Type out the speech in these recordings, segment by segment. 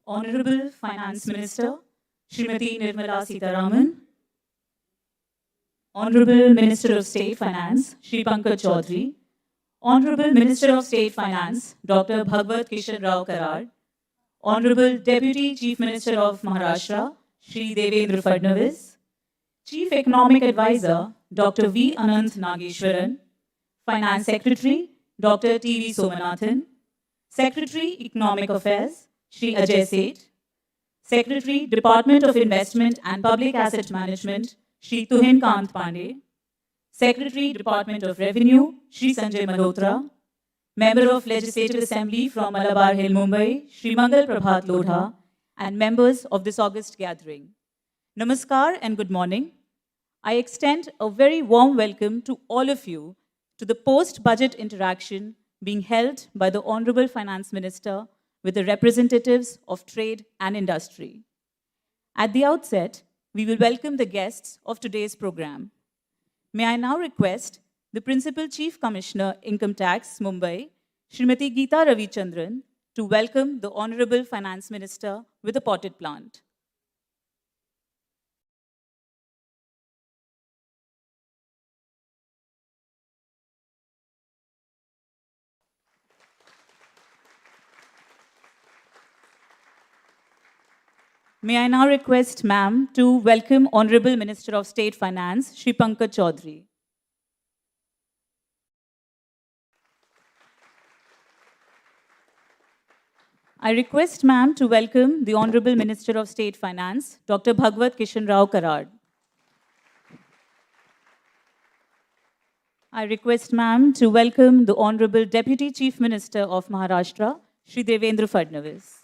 Honorable Finance Minister Srimati Nirmala Sitharaman, Honorable Minister of State Finance Shri Pankaj Chaudhary, Honorable Minister of State Finance Dr. Bhagwat Kishan Rao Karad, Honorable Deputy Chief Minister of Maharashtra Shri Devendra Fadnavis, Chief Economic Advisor Dr. V. Anant Nageshwaran, Finance Secretary Dr. T. V. Somanathan, Secretary Economic Affairs Shri Ajay Seth, Secretary Department of Investment and Public Asset Management Shri Tuhin Kant Pandey, Secretary Department of Revenue Shri Sanjay Malhotra, Member of Legislative Assembly from Malabar Hill, Mumbai Shri Mangal Prabhat Lodha, and members of this august gathering. Namaskar and good morning. I extend a very warm welcome to all of you to the post-budget interaction being held by the Honorable Finance Minister with the representatives of trade and industry. At the outset, we will welcome the guests of today's program. May I now request the Principal Chief Commissioner, Income Tax, Mumbai, Srimati Geeta Ravichandran, to welcome the Honorable Finance Minister with a potted plant. May I now request ma'am to welcome Honorable Minister of State Finance, Shri Pankaj Chaudhary. I request ma'am to welcome the Honorable Minister of State Finance, Dr. Bhagwat Kishan Rao Karad. I request ma'am to welcome the Honorable Deputy Chief Minister of Maharashtra, Shri Devendra Fadnavis.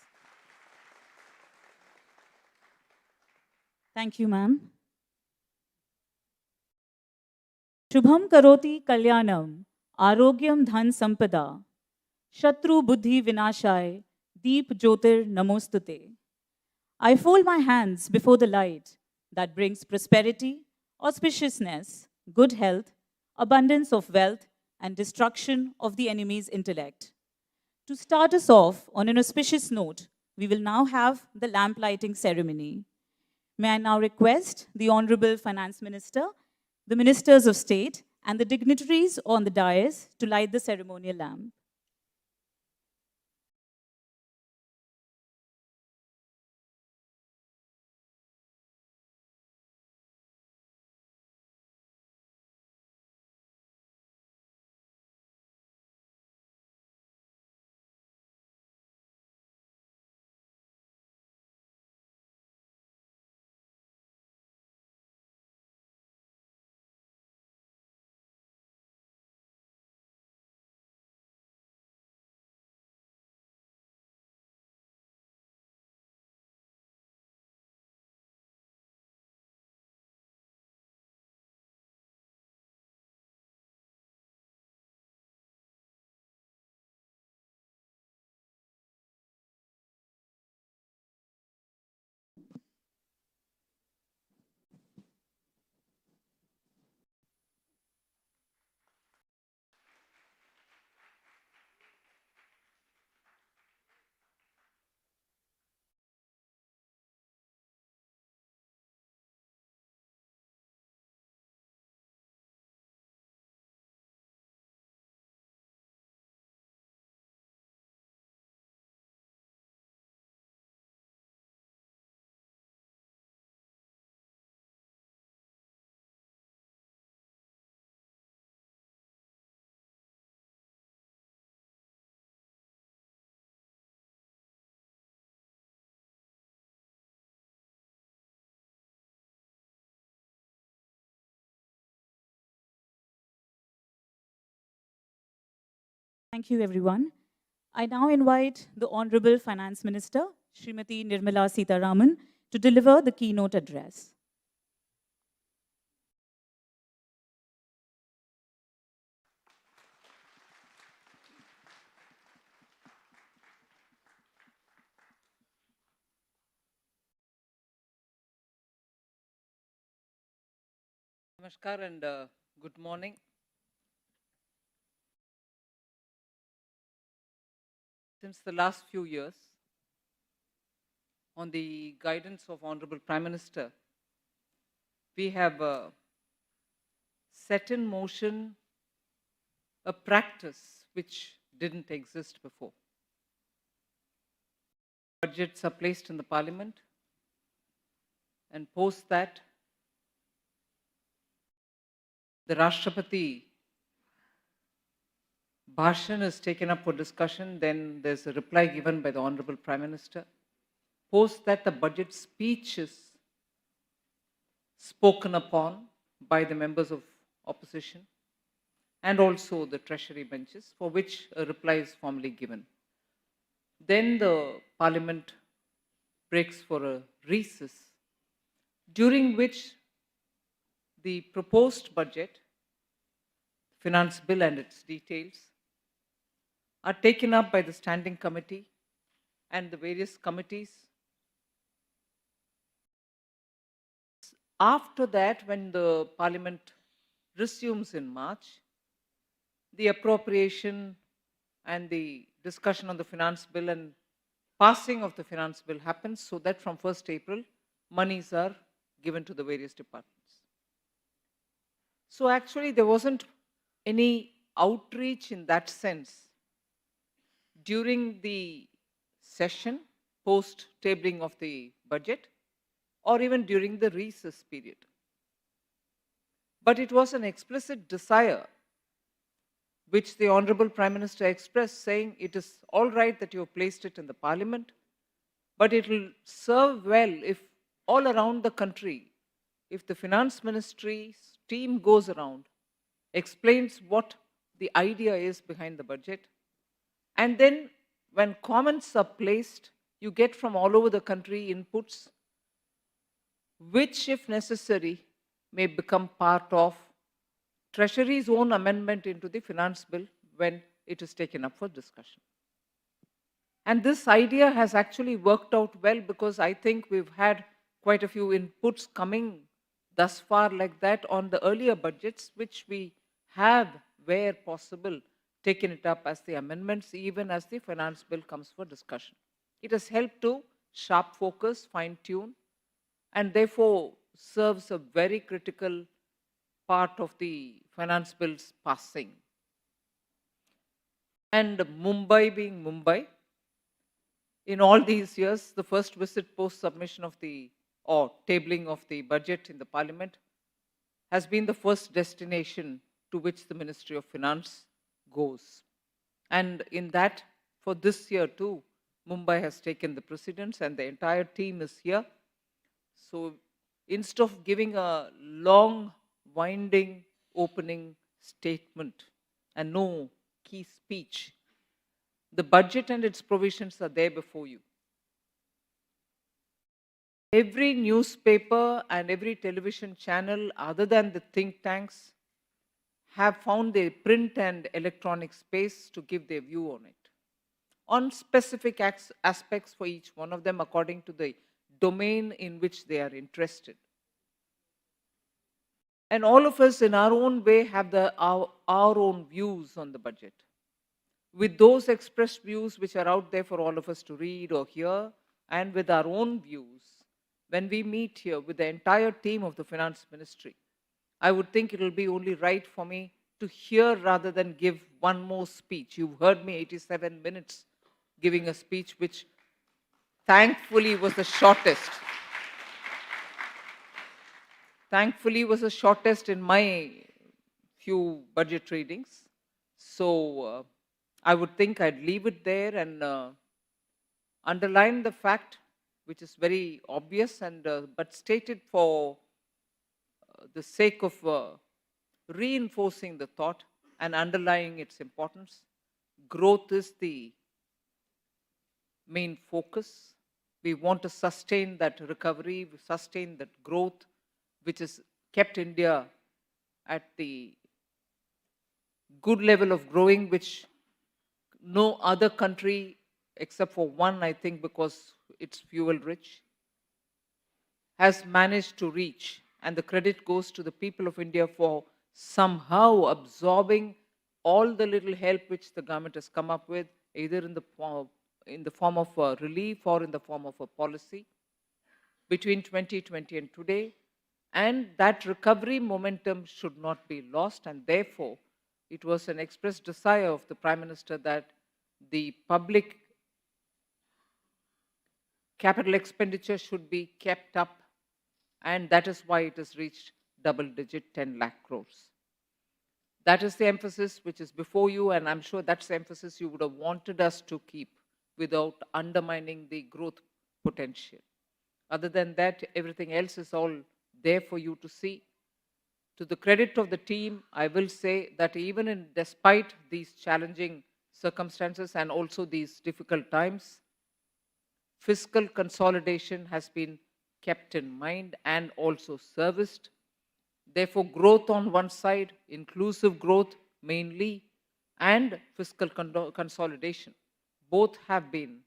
Thank you, ma'am. Shubham karoti kalyanam, arogyam dhan sampada, shatru buddhi vinashaya, deep jyotir namostute. I fold my hands before the light that brings prosperity, auspiciousness, good health, abundance of wealth, and destruction of the enemy's intellect. To start us off on an auspicious note, we will now have the lamp lighting ceremony. May I now request the Honorable Finance Minister, the Ministers of State, and the dignitaries on the dais to light the ceremonial lamp. Thank you, everyone. I now invite the Honorable Finance Minister, Srimati Nirmala Sitharaman, to deliver the keynote address. Namaskar and good morning. Since the last few years, on the guidance of Honorable Prime Minister, we have set in motion a practice which didn't exist before. Budgets are placed in the Parliament, and post that, the Rashtrapati Bhashan is taken up for discussion, then there's a reply given by the Honorable Prime Minister. Post that, the budget speech is spoken upon by the members of opposition and also the treasury benches, for which a reply is formally given. Then the Parliament breaks for a recess, during which the proposed budget, finance bill and its details, are taken up by the standing committee and the various committees. After that, when the Parliament resumes in March, the appropriation and the discussion on the finance bill and passing of the finance bill happens, so that from 1st April, monies are given to the various departments. So actually, there wasn't any outreach in that sense during the session, post tabling of the budget, or even during the recess period. But it was an explicit desire which the Honorable Prime Minister expressed, saying it is all right that you have placed it in the Parliament, but it will serve well if all around the country, if the Finance Ministry's team goes around, explains what the idea is behind the budget, and then when comments are placed, you get from all over the country inputs, which, if necessary, may become part of Treasury's own amendment into the finance bill when it is taken up for discussion. And this idea has actually worked out well, because I think we've had quite a few inputs coming thus far like that on the earlier budgets, which we have, where possible, taken it up as the amendments, even as the finance bill comes for discussion. It has helped to sharp focus, fine tune, and therefore serves a very critical part of the finance bill's passing. And Mumbai being Mumbai, in all these years, the first visit post submission of the, or tabling of the budget in the Parliament, has been the first destination to which the Ministry of Finance goes. And in that, for this year too, Mumbai has taken the precedence and the entire team is here. So instead of giving a long, winding opening statement and no key speech, the budget and its provisions are there before you. Every newspaper and every television channel, other than the think tanks, have found their print and electronic space to give their view on it, on specific aspects for each one of them according to the domain in which they are interested. And all of us in our own way have our own views on the budget. With those expressed views which are out there for all of us to read or hear, and with our own views, when we meet here with the entire team of the Finance Ministry, I would think it will be only right for me to hear rather than give one more speech. You've heard me 87 minutes giving a speech which thankfully was the shortest. Thankfully was the shortest in my few budget readings. So I would think I'd leave it there and underline the fact, which is very obvious, and but stated for the sake of reinforcing the thought and underlying its importance. Growth is the main focus. We want to sustain that recovery, sustain that growth, which has kept India at the good level of growing, which no other country, except for one, I think, because it's fuel rich, has managed to reach. And the credit goes to the people of India for somehow absorbing all the little help which the government has come up with, either in the in the form of a relief or in the form of a policy between 2020 and today, and that recovery momentum should not be lost, and therefore it was an express desire of the Prime Minister that the public capital expenditure should be kept up, and that is why it has reached double-digit 10 lakh crores. That is the emphasis which is before you, and I'm sure that's the emphasis you would have wanted us to keep without undermining the growth potential. Other than that, everything else is all there for you to see. To the credit of the team, I will say that even despite these challenging circumstances and also these difficult times, fiscal consolidation has been kept in mind and also serviced. Therefore, growth on one side, inclusive growth mainly, and fiscal consolidation, both have been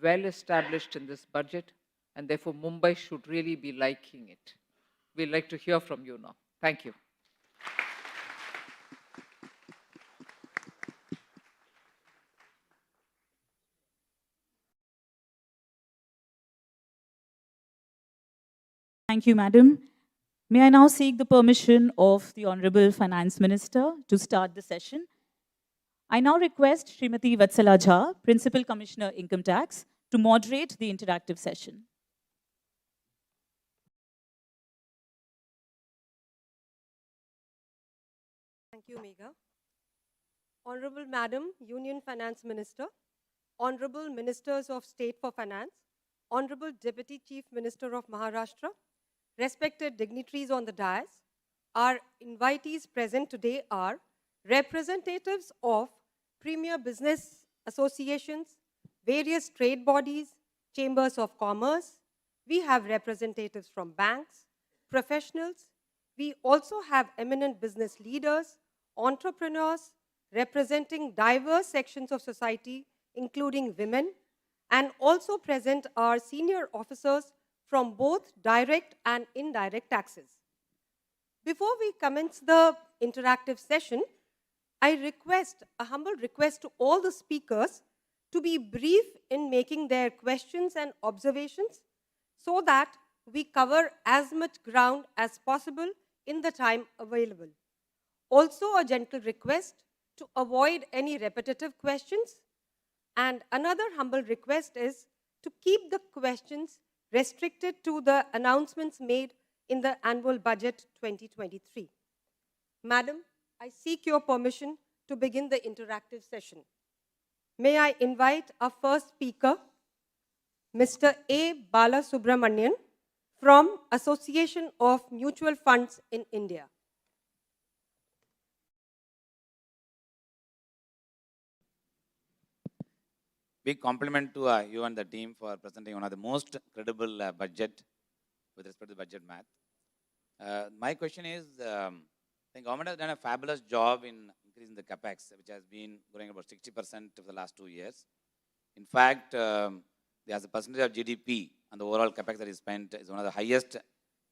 well established in this budget, and therefore Mumbai should really be liking it. We'd like to hear from you now. Thank you. Thank you, Madam. May I now seek the permission of the Honorable Finance Minister to start the session. I now request Srimati Vatsala Jha, Principal Commissioner Income Tax, to moderate the interactive session. Thank you, Megha. Honorable Madam, Union Finance Minister, Honorable Ministers of State for Finance, Honorable Deputy Chief Minister of Maharashtra, respected dignitaries on the dais, our invitees present today are representatives of premier business associations, various trade bodies, chambers of commerce. We have representatives from banks, professionals. We also have eminent business leaders, entrepreneurs, representing diverse sections of society, including women, and also present are senior officers from both direct and indirect taxes. Before we commence the interactive session, I request, a humble request to all the speakers to be brief in making their questions and observations so that we cover as much ground as possible in the time available. Also, a gentle request to avoid any repetitive questions. And another humble request is to keep the questions restricted to the announcements made in the annual budget 2023. Madam, I seek your permission to begin the interactive session. May I invite our first speaker, Mr. A. Bala Subramanian from Association of Mutual Funds in India. Big compliment to you and the team for presenting one of the most credible budget with respect to budget math. My question is, I think government has done a fabulous job in increasing the capex, which has been growing about 60% of the last 2 years. In fact, as a percentage of GDP and the overall capex that is spent is one of the highest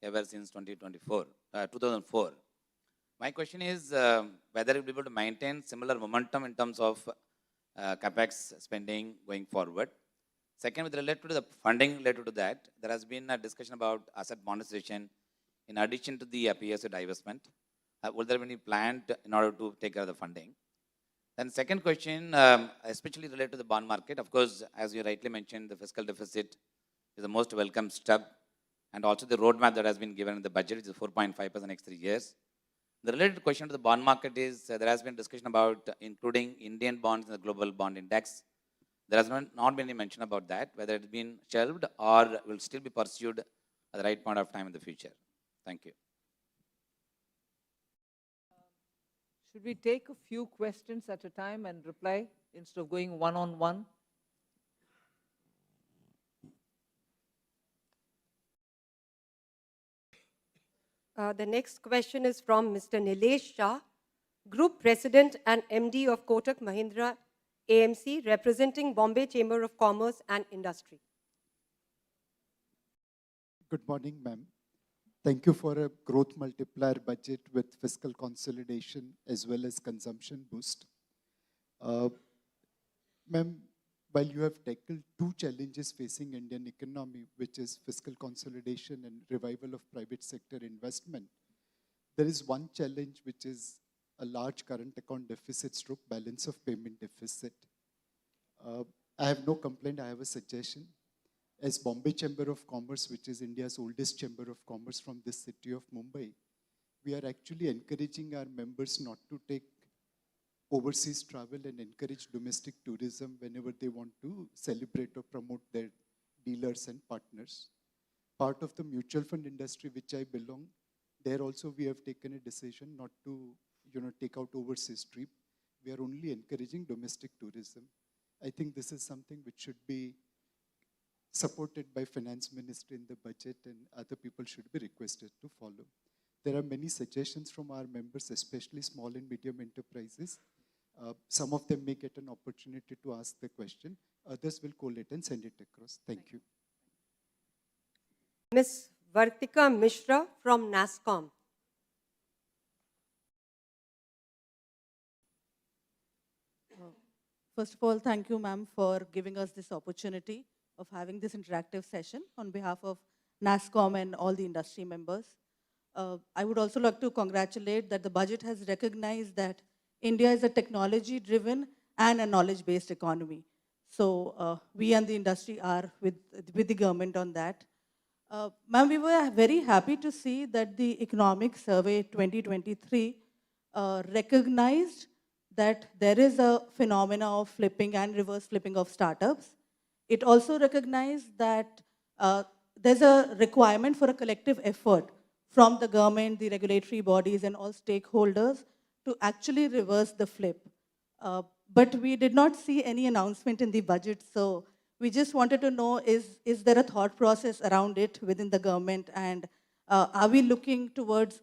ever since 2004. My question is whether you'll be able to maintain similar momentum in terms of capex spending going forward. Second, with related to the funding related to that, there has been a discussion about asset monetization in addition to the PSU divestment. Will there be any plan in order to take care of the funding? Then second question, especially related to the bond market. Of course, as you rightly mentioned, the fiscal deficit is the most welcome step, and also the roadmap that has been given in the budget is 4.5% next 3 years. The related question to the bond market is there has been discussion about including Indian bonds in the global bond index. There has not been any mention about that, whether it's been shelved or will still be pursued at the right point of time in the future. Thank you. Should we take a few questions at a time and reply instead of going one-on-one? The next question is from Mr. Nilesh Shah, Group President and MD of Kotak Mahindra AMC, representing Bombay Chamber of Commerce and Industry. Good morning, ma'am. Thank you for a growth multiplier budget with fiscal consolidation as well as consumption boost. Ma'am, while you have tackled two challenges facing Indian economy, which is fiscal consolidation and revival of private sector investment, there is one challenge which is a large current account deficit stroke balance of payment deficit. I have no complaint, I have a suggestion. As Bombay Chamber of Commerce, which is India's oldest chamber of commerce from this city of Mumbai, we are actually encouraging our members not to take overseas travel and encourage domestic tourism whenever they want to celebrate or promote their dealers and partners. Part of the mutual fund industry which I belong, there also we have taken a decision not to take out overseas trip. We are only encouraging domestic tourism. I think this is something which should be supported by Finance Minister in the budget, and other people should be requested to follow. There are many suggestions from our members, especially small and medium enterprises. Some of them may get an opportunity to ask the question. Others will collate and send it across. Thank you. Ms. Vartika Mishra from NASSCOM. First of all, thank you, ma'am, for giving us this opportunity of having this interactive session on behalf of NASSCOM and all the industry members. I would also like to congratulate that the budget has recognized that India is a technology-driven and a knowledge-based economy. So we and the industry are with the government on that. Ma'am, we were very happy to see that the Economic Survey 2023 recognized that there is a phenomena of flipping and reverse flipping of startups. It also recognized that there's a requirement for a collective effort from the government, the regulatory bodies, and all stakeholders to actually reverse the flip. But we did not see any announcement in the budget, so we just wanted to know, is there a thought process around it within the government, and are we looking towards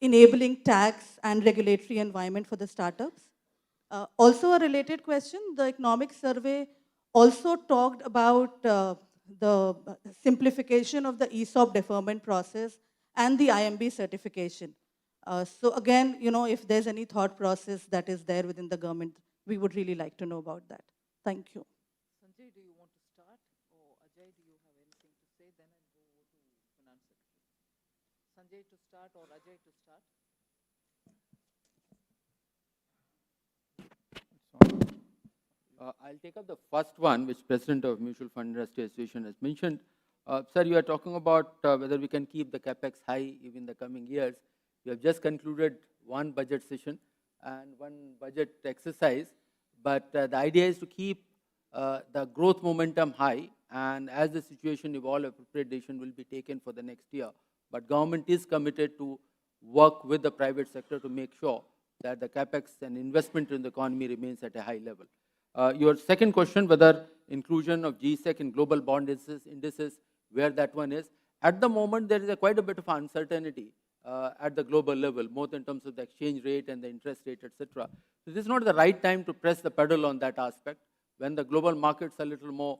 enabling tax and regulatory environment for the startups? Also a related question, the economic survey also talked about the simplification of the ESOP deferment process and the IMB certification. So again, if there's any thought process that is there within the government, we would really like to know about that. Thank you. Sanjay, do you want to start? Or Ajay, do you have anything to say? Then I'll go over to Finance Secretary. Sanjay to start or Ajay to start? I'll take up the first one, which President of Mutual Fund Industry Association has mentioned. Sir, you are talking about whether we can keep the capex high even in the coming years. We have just concluded one budget session and one budget exercise, but the idea is to keep the growth momentum high, and as the situation evolves, appropriate decision will be taken for the next year. But government is committed to work with the private sector to make sure that the capex and investment in the economy remains at a high level. Your second question, whether inclusion of GSEC in global bond indices, where that one is. At the moment, there is quite a bit of uncertainty at the global level, both in terms of the exchange rate and the interest rate, etc. So this is not the right time to press the pedal on that aspect. When the global markets are a little more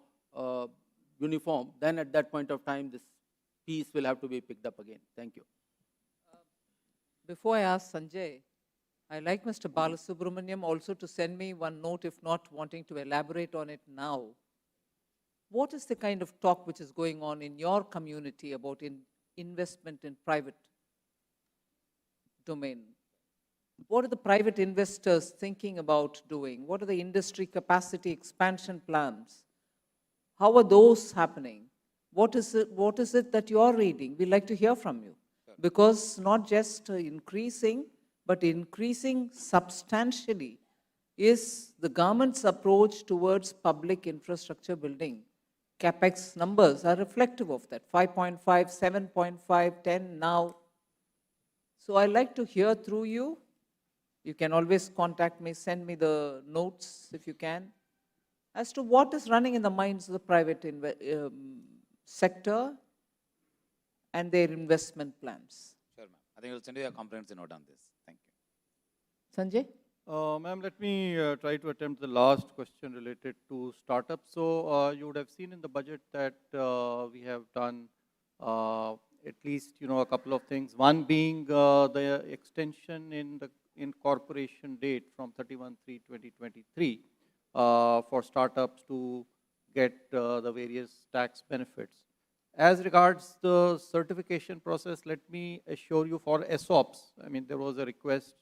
uniform, then at that point of time, this piece will have to be picked up again. Thank you. Before I ask Sanjay, I'd like Mr. Balasubramaniam also to send me one note, if not wanting to elaborate on it now. What is the kind of talk which is going on in your community about investment in private domain? What are the private investors thinking about doing? What are the industry capacity expansion plans? How are those happening? What is it that you are reading? We'd like to hear from you. Sure. Because not just increasing, but increasing substantially is the government's approach towards public infrastructure building. CapEx numbers are reflective of that, 5.5, 7.5, 10 now. So I'd like to hear through you. You can always contact me, send me the notes if you can, as to what is running in the minds of the private sector and their investment plans. Sure, ma'am. I think we'll send you a comprehensive note on this. Thank you. Sanjay? Ma'am, let me try to attempt the last question related to startups. So you would have seen in the budget that we have done at least a couple of things. One being the extension in the incorporation date from 31/3/2023 for startups to get the various tax benefits. As regards the certification process, let me assure you for ESOPs, I mean, there was a request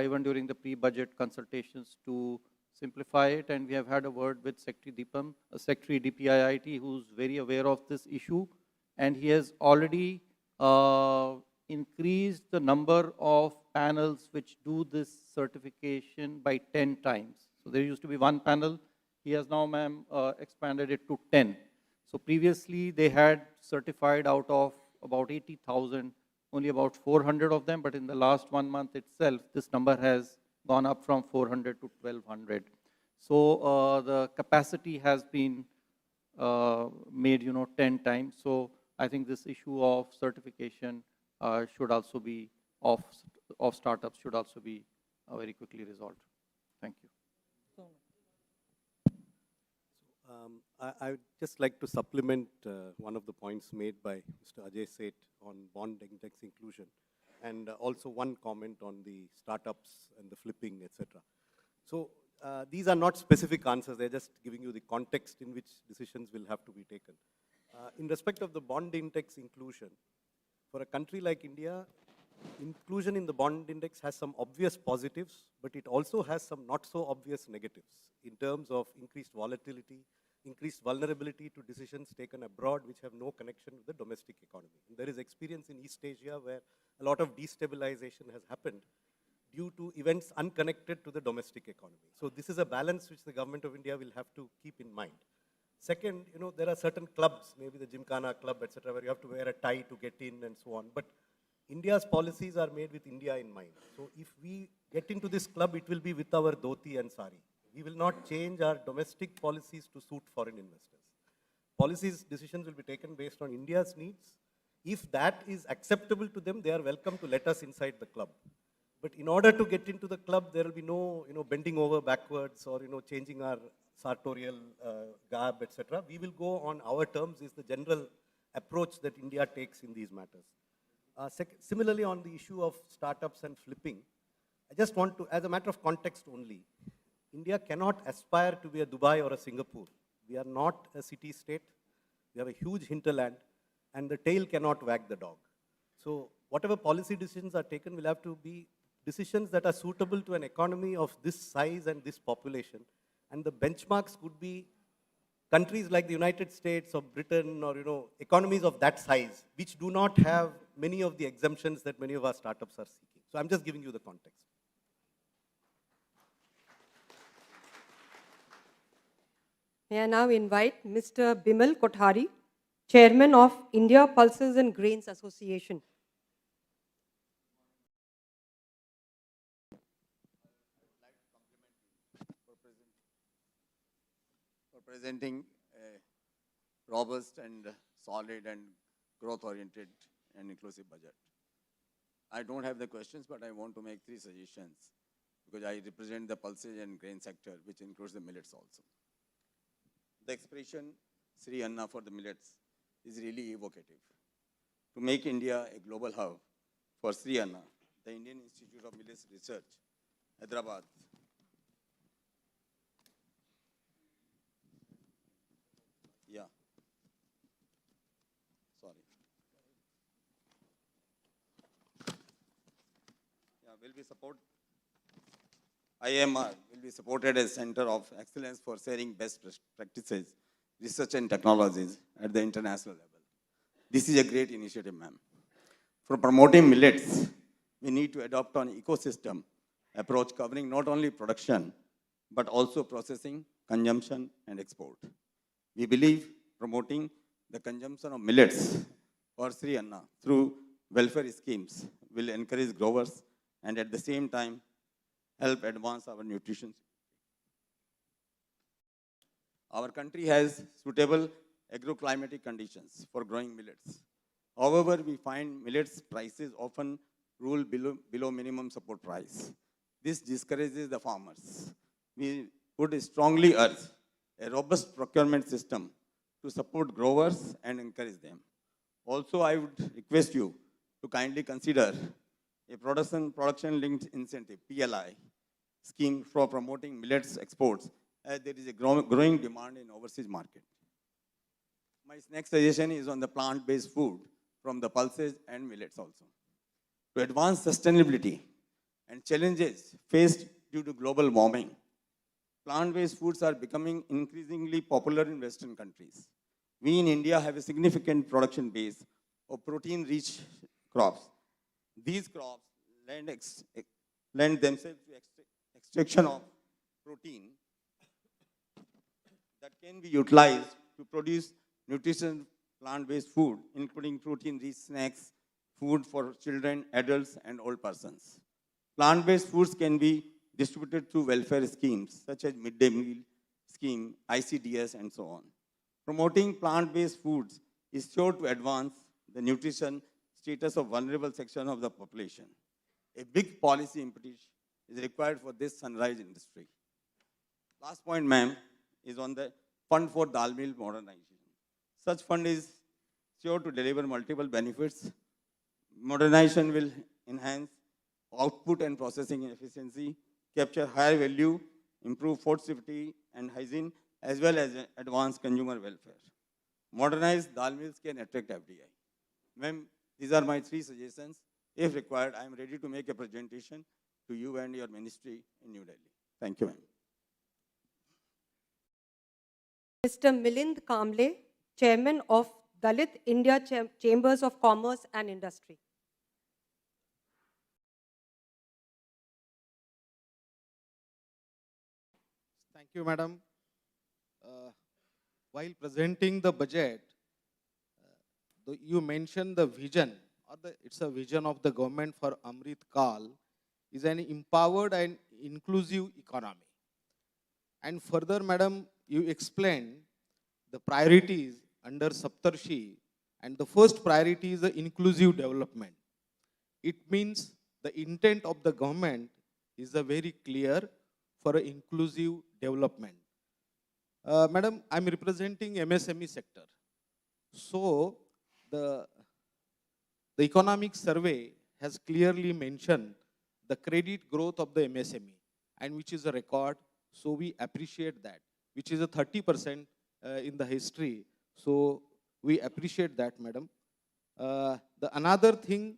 even during the pre-budget consultations to simplify it, and we have had a word with Secretary DPIIT, who's very aware of this issue, and he has already increased the number of panels which do this certification by 10 times. So there used to be one panel, he has now, ma'am, expanded it to 10. So previously they had certified out of about 80,000, only about 400 of them, but in the last 1 month itself, this number has gone up from 400 to 1,200. So the capacity has been made, 10 times. So I think this issue of certification should also be, of startups should also be very quickly resolved. Thank you. I would just like to supplement one of the points made by Mr. Ajay Seth on bond index inclusion, and also one comment on the startups and the flipping, etc. So these are not specific answers, they're just giving you the context in which decisions will have to be taken. In respect of the bond index inclusion, for a country like India, inclusion in the bond index has some obvious positives, but it also has some not so obvious negatives in terms of increased volatility, increased vulnerability to decisions taken abroad which have no connection with the domestic economy. And there is experience in East Asia where a lot of destabilization has happened due to events unconnected to the domestic economy. So this is a balance which the government of India will have to keep in mind. Second, there are certain clubs, maybe the Gymkhana club, etc., where you have to wear a tie to get in and so on. But India's policies are made with India in mind. So if we get into this club, it will be with our dhoti and sari. We will not change our domestic policies to suit foreign investors. Policies, decisions will be taken based on India's needs. If that is acceptable to them, they are welcome to let us inside the club. But in order to get into the club, there will be no, bending over backwards or, changing our sartorial garb, etc. We will go on our terms is the general approach that India takes in these matters. Similarly, on the issue of startups and flipping, I just want to, as a matter of context only, India cannot aspire to be a Dubai or a Singapore. We are not a city-state. We have a huge hinterland, and the tail cannot wag the dog. So whatever policy decisions are taken will have to be decisions that are suitable to an economy of this size and this population. And the benchmarks could be countries like the United States or Britain or, economies of that size, which do not have many of the exemptions that many of our startups are seeking. So I'm just giving you the context. May I now invite Mr. Bimal Kothari, Chairman of India Pulses and Grains Association. For presenting a robust and solid and growth-oriented and inclusive budget. I don't have the questions, but I want to make 3 suggestions because I represent the pulses and grain sector, which includes the millets also. The expression Sri Anna for the millets is really evocative. To make India a global hub for Sri Anna, the Indian Institute of Millets Research, Hyderabad, will be supported. IMR will be supported as Center of Excellence for sharing best practices, research and technologies at the international level. This is a great initiative, ma'am. For promoting millets, we need to adopt an ecosystem approach covering not only production, but also processing, consumption, and export. We believe promoting the consumption of millets or Sri Anna through welfare schemes will encourage growers and at the same time help advance our nutrition. Our country has suitable agroclimatic conditions for growing millets. However, we find millets prices often rule below minimum support price. This discourages the farmers. We would strongly urge a robust procurement system to support growers and encourage them. Also, I would request you to kindly consider a production-linked incentive, PLI, scheme for promoting millets exports as there is a growing demand in overseas market. My next suggestion is on the plant-based food from the pulses and millets also. To advance sustainability and challenges faced due to global warming, plant-based foods are becoming increasingly popular in Western countries. We in India have a significant production base of protein-rich crops. These crops lend themselves to extraction of protein that can be utilized to produce nutritious plant-based food, including protein-rich snacks, food for children, adults, and old persons. Plant-based foods can be distributed through welfare schemes such as midday meal scheme, ICDS, and so on. Promoting plant-based foods is sure to advance the nutrition status of vulnerable section of the population. A big policy impetus is required for this sunrise industry. Last point, ma'am, is on the fund for dal mill modernization. Such fund is sure to deliver multiple benefits. Modernization will enhance output and processing efficiency, capture higher value, improve food safety and hygiene, as well as advance consumer welfare. Modernized dal mills can attract FDI. Ma'am, these are my 3 suggestions. If required, I am ready to make a presentation to you and your ministry in New Delhi. Thank you, ma'am. Mr. Milind Kamble, Chairman of Dalit India Chambers of Commerce and Industry. Thank you, Madam. While presenting the budget, you mentioned the vision, it's a vision of the government for Amrit Kal, is an empowered and inclusive economy. And further, Madam, you explained the priorities under Saptarshi, and the first priority is the inclusive development. It means the intent of the government is very clear for an inclusive development. Madam, I'm representing MSME sector. So, the economic survey has clearly mentioned the credit growth of the MSME, and which is a record, so we appreciate that, which is a 30% in the history. So, we appreciate that, Madam. The another thing,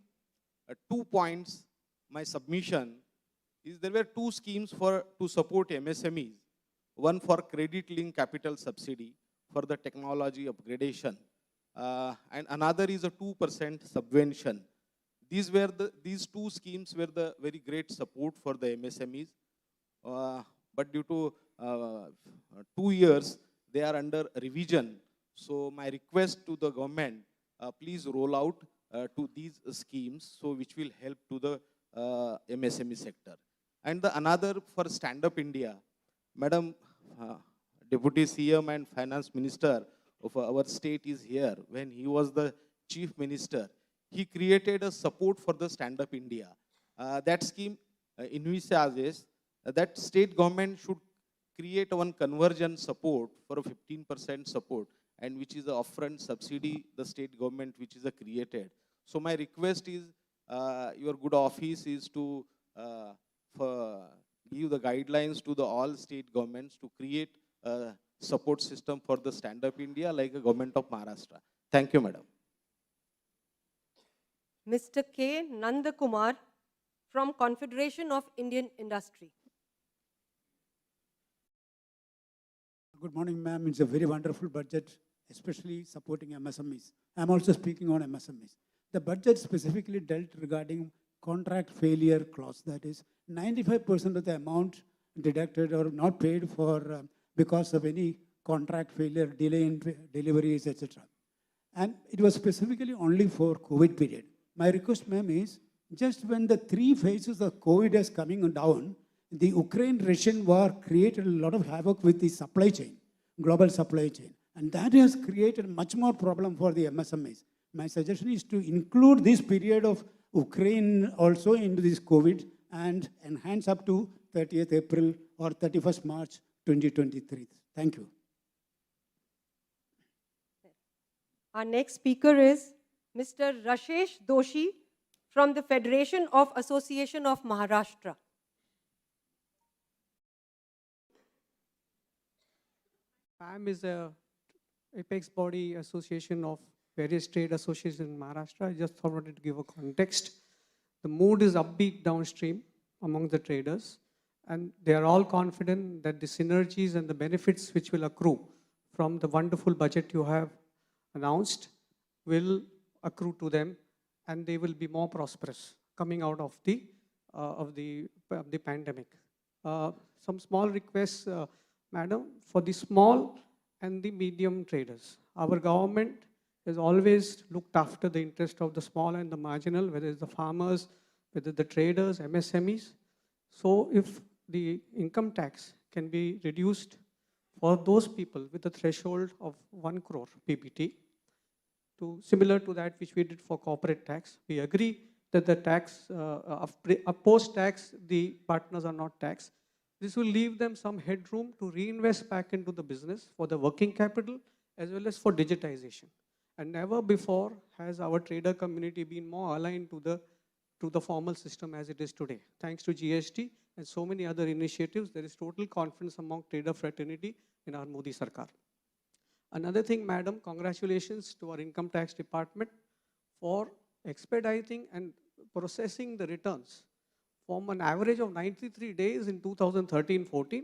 2 points, my submission, is there were 2 schemes to support MSMEs. One for credit-linked capital subsidy for the technology upgradation, and another is a 2% subvention. These 2 schemes were the very great support for the MSMEs, but due to 2 years, they are under revision. So my request to the government, please roll out to these schemes, so which will help to the MSME sector. And the another for Stand Up India, Madam, Deputy CM and Finance Minister of our state is here. When he was the Chief Minister, he created a support for the Stand Up India. That scheme envisages that state government should create one conversion support for a 15% support, and which is the upfront subsidy the state government which is created. So my request is, your good office is to give the guidelines to all state governments to create a support system for the Stand Up India like a government of Maharashtra. Thank you, Madam. Mr. K. Nandakumar from Confederation of Indian Industry. Good morning, ma'am. It's a very wonderful budget, especially supporting MSMEs. I'm also speaking on MSMEs. The budget specifically dealt regarding contract failure clause. That is, 95% of the amount deducted or not paid for because of any contract failure, delay in deliveries, etc. And it was specifically only for COVID period. My request, ma'am, is just when the 3 phases of COVID is coming down, the Ukraine-Russian war created a lot of havoc with the supply chain, global supply chain. And that has created much more problem for the MSMEs. My suggestion is to include this period of Ukraine also into this COVID and enhance up to 30th April or 31st March 2023. Thank you. Our next speaker is Mr. Rashesh Doshi from the Federation of Association of Maharashtra. PAM is a apex body association of various trade associations in Maharashtra. I just thought I wanted to give a context. The mood is upbeat downstream among the traders, and they are all confident that the synergies and the benefits which will accrue from the wonderful budget you have announced will accrue to them, and they will be more prosperous coming out of the pandemic. Some small requests, Madam, for the small and the medium traders. Our government has always looked after the interest of the small and the marginal, whether it's the farmers, whether the traders, MSMEs. So if the income tax can be reduced for those people with a threshold of 1 crore PBT, similar to that which we did for corporate tax, we agree that the tax, post-tax, the partners are not taxed. This will leave them some headroom to reinvest back into the business for the working capital as well as for digitization. And never before has our trader community been more aligned to the formal system as it is today. Thanks to GST and so many other initiatives, there is total confidence among trader fraternity in our Modi Sarkar. Another thing, Madam, congratulations to our income tax department for expediting and processing the returns from an average of 93 days in 2013-14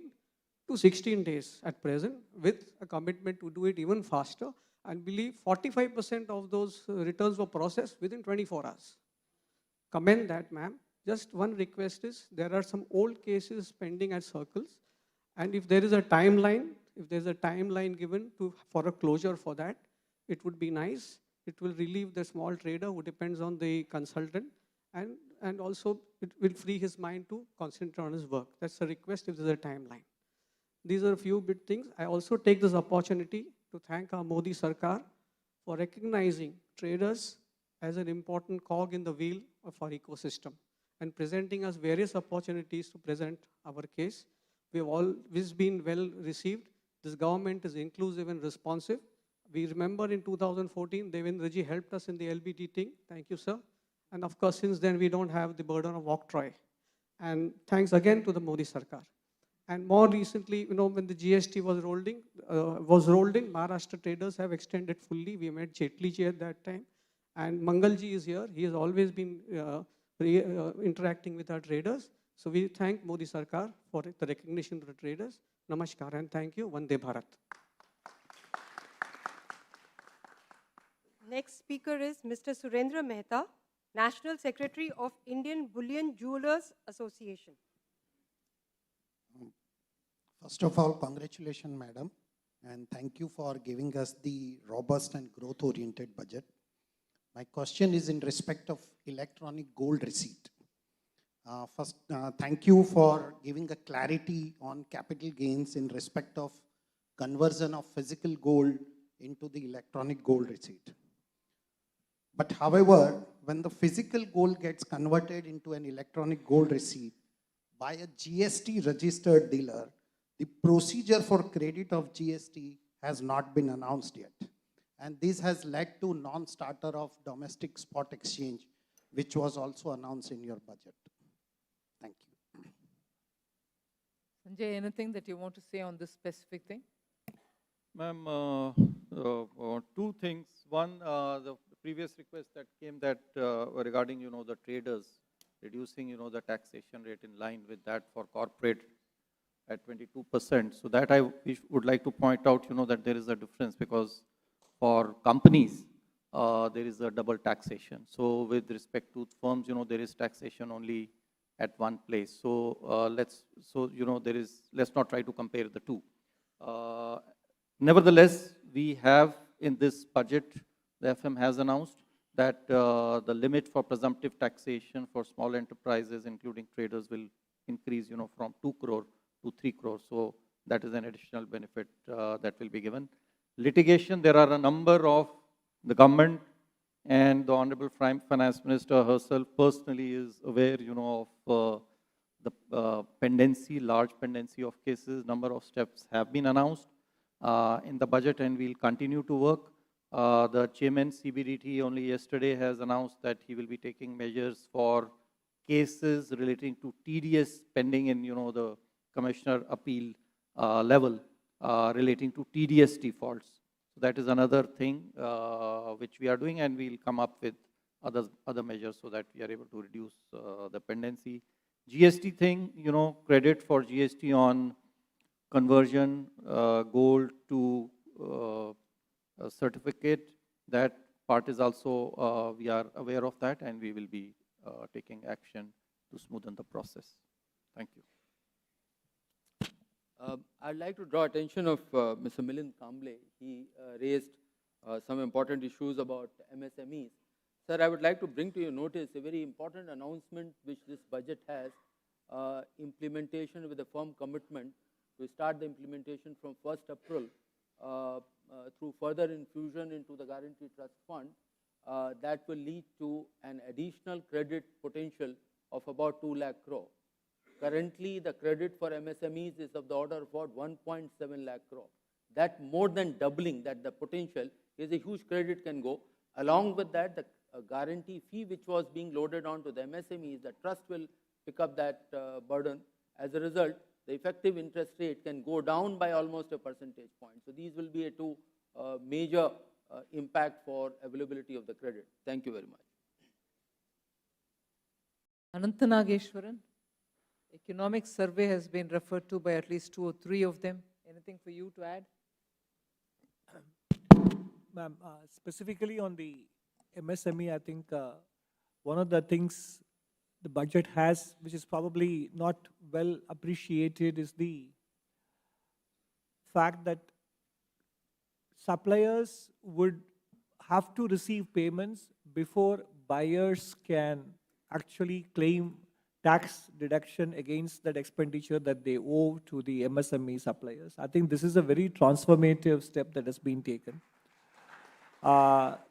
to 16 days at present, with a commitment to do it even faster. And believe 45% of those returns were processed within 24 hours. Commend that, ma'am. Just one request is, there are some old cases pending at circles, and if there is a timeline, given for a closure for that, it would be nice. It will relieve the small trader who depends on the consultant, and also it will free his mind to concentrate on his work. That's a request if there's a timeline. These are a few bit things. I also take this opportunity to thank our Modi Sarkar for recognizing traders as an important cog in the wheel of our ecosystem and presenting us various opportunities to present our case. We have always been well received. This government is inclusive and responsive. We remember in 2014, Devendra ji helped us in the LBT thing. Thank you, sir. And of course, since then, we don't have the burden of octroi. And thanks again to the Modi Sarkar. And more recently, when the GST was rolled in, Maharashtra traders have extended fully. We met Jetli ji at that time. And Mangal ji is here. He has always been interacting with our traders. So we thank Modi Sarkar for the recognition of the traders. Namaskar and thank you. Vande Bharat. Next speaker is Mr. Surendra Mehta, National Secretary of Indian Bullion Jewelers Association. First of all, congratulations, madam, and thank you for giving us the robust and growth-oriented budget. My question is in respect of electronic gold receipt. First, thank you for giving a clarity on capital gains in respect of conversion of physical gold into the electronic gold receipt. But however, when the physical gold gets converted into an electronic gold receipt by a GST registered dealer, the procedure for credit of GST has not been announced yet. And this has led to non-starter of domestic spot exchange, which was also announced in your budget. Thank you. Sanjay, anything that you want to say on this specific thing? Ma'am, two things. One, the previous request that came that regarding, the traders reducing, the taxation rate in line with that for corporate at 22%. So that I would like to point out, that there is a difference because for companies, there is a double taxation. So with respect to firms, there is taxation only at one place. So let's not try to compare the two. Nevertheless, we have in this budget, the FM has announced that the limit for presumptive taxation for small enterprises, including traders, will increase, from 2 crore to 3 crore. So that is an additional benefit that will be given. Litigation, there are a number of the government and the Honorable Finance Minister herself personally is aware, of the pendency, large pendency of cases. Number of steps have been announced in the budget and we'll continue to work. The chairman CBDT only yesterday has announced that he will be taking measures for cases relating to TDS pending in, the commissioner appeal level. relating to TDS defaults. So that is another thing which we are doing, and we'll come up with other measures so that we are able to reduce dependency. GST thing, credit for GST on conversion gold to a certificate. That part is also, we are aware of that, and we will be taking action to smoothen the process. Thank you. I'd like to draw attention of Mr. Milind Kamble. He raised some important issues about MSMEs. Sir, I would like to bring to your notice a very important announcement which this budget has, implementation with a firm commitment to start the implementation from 1st April through further infusion into the Guarantee Trust Fund that will lead to an additional credit potential of about 2 lakh crore. Currently, the credit for MSMEs is of the order of about 1.7 lakh crore. That more than doubling that the potential is a huge credit can go. Along with that, the guarantee fee which was being loaded onto the MSMEs, the trust will pick up that burden. As a result, the effective interest rate can go down by almost a percentage point. So these will be a two major impact for availability of the credit. Thank you very much. Anantanageshwaran, economic survey has been referred to by at least 2 or 3 of them. Anything for you to add? Ma'am, specifically on the MSME, I think one of the things the budget has, which is probably not well appreciated, is the fact that suppliers would have to receive payments before buyers can actually claim tax deduction against that expenditure that they owe to the MSME suppliers. I think this is a very transformative step that has been taken.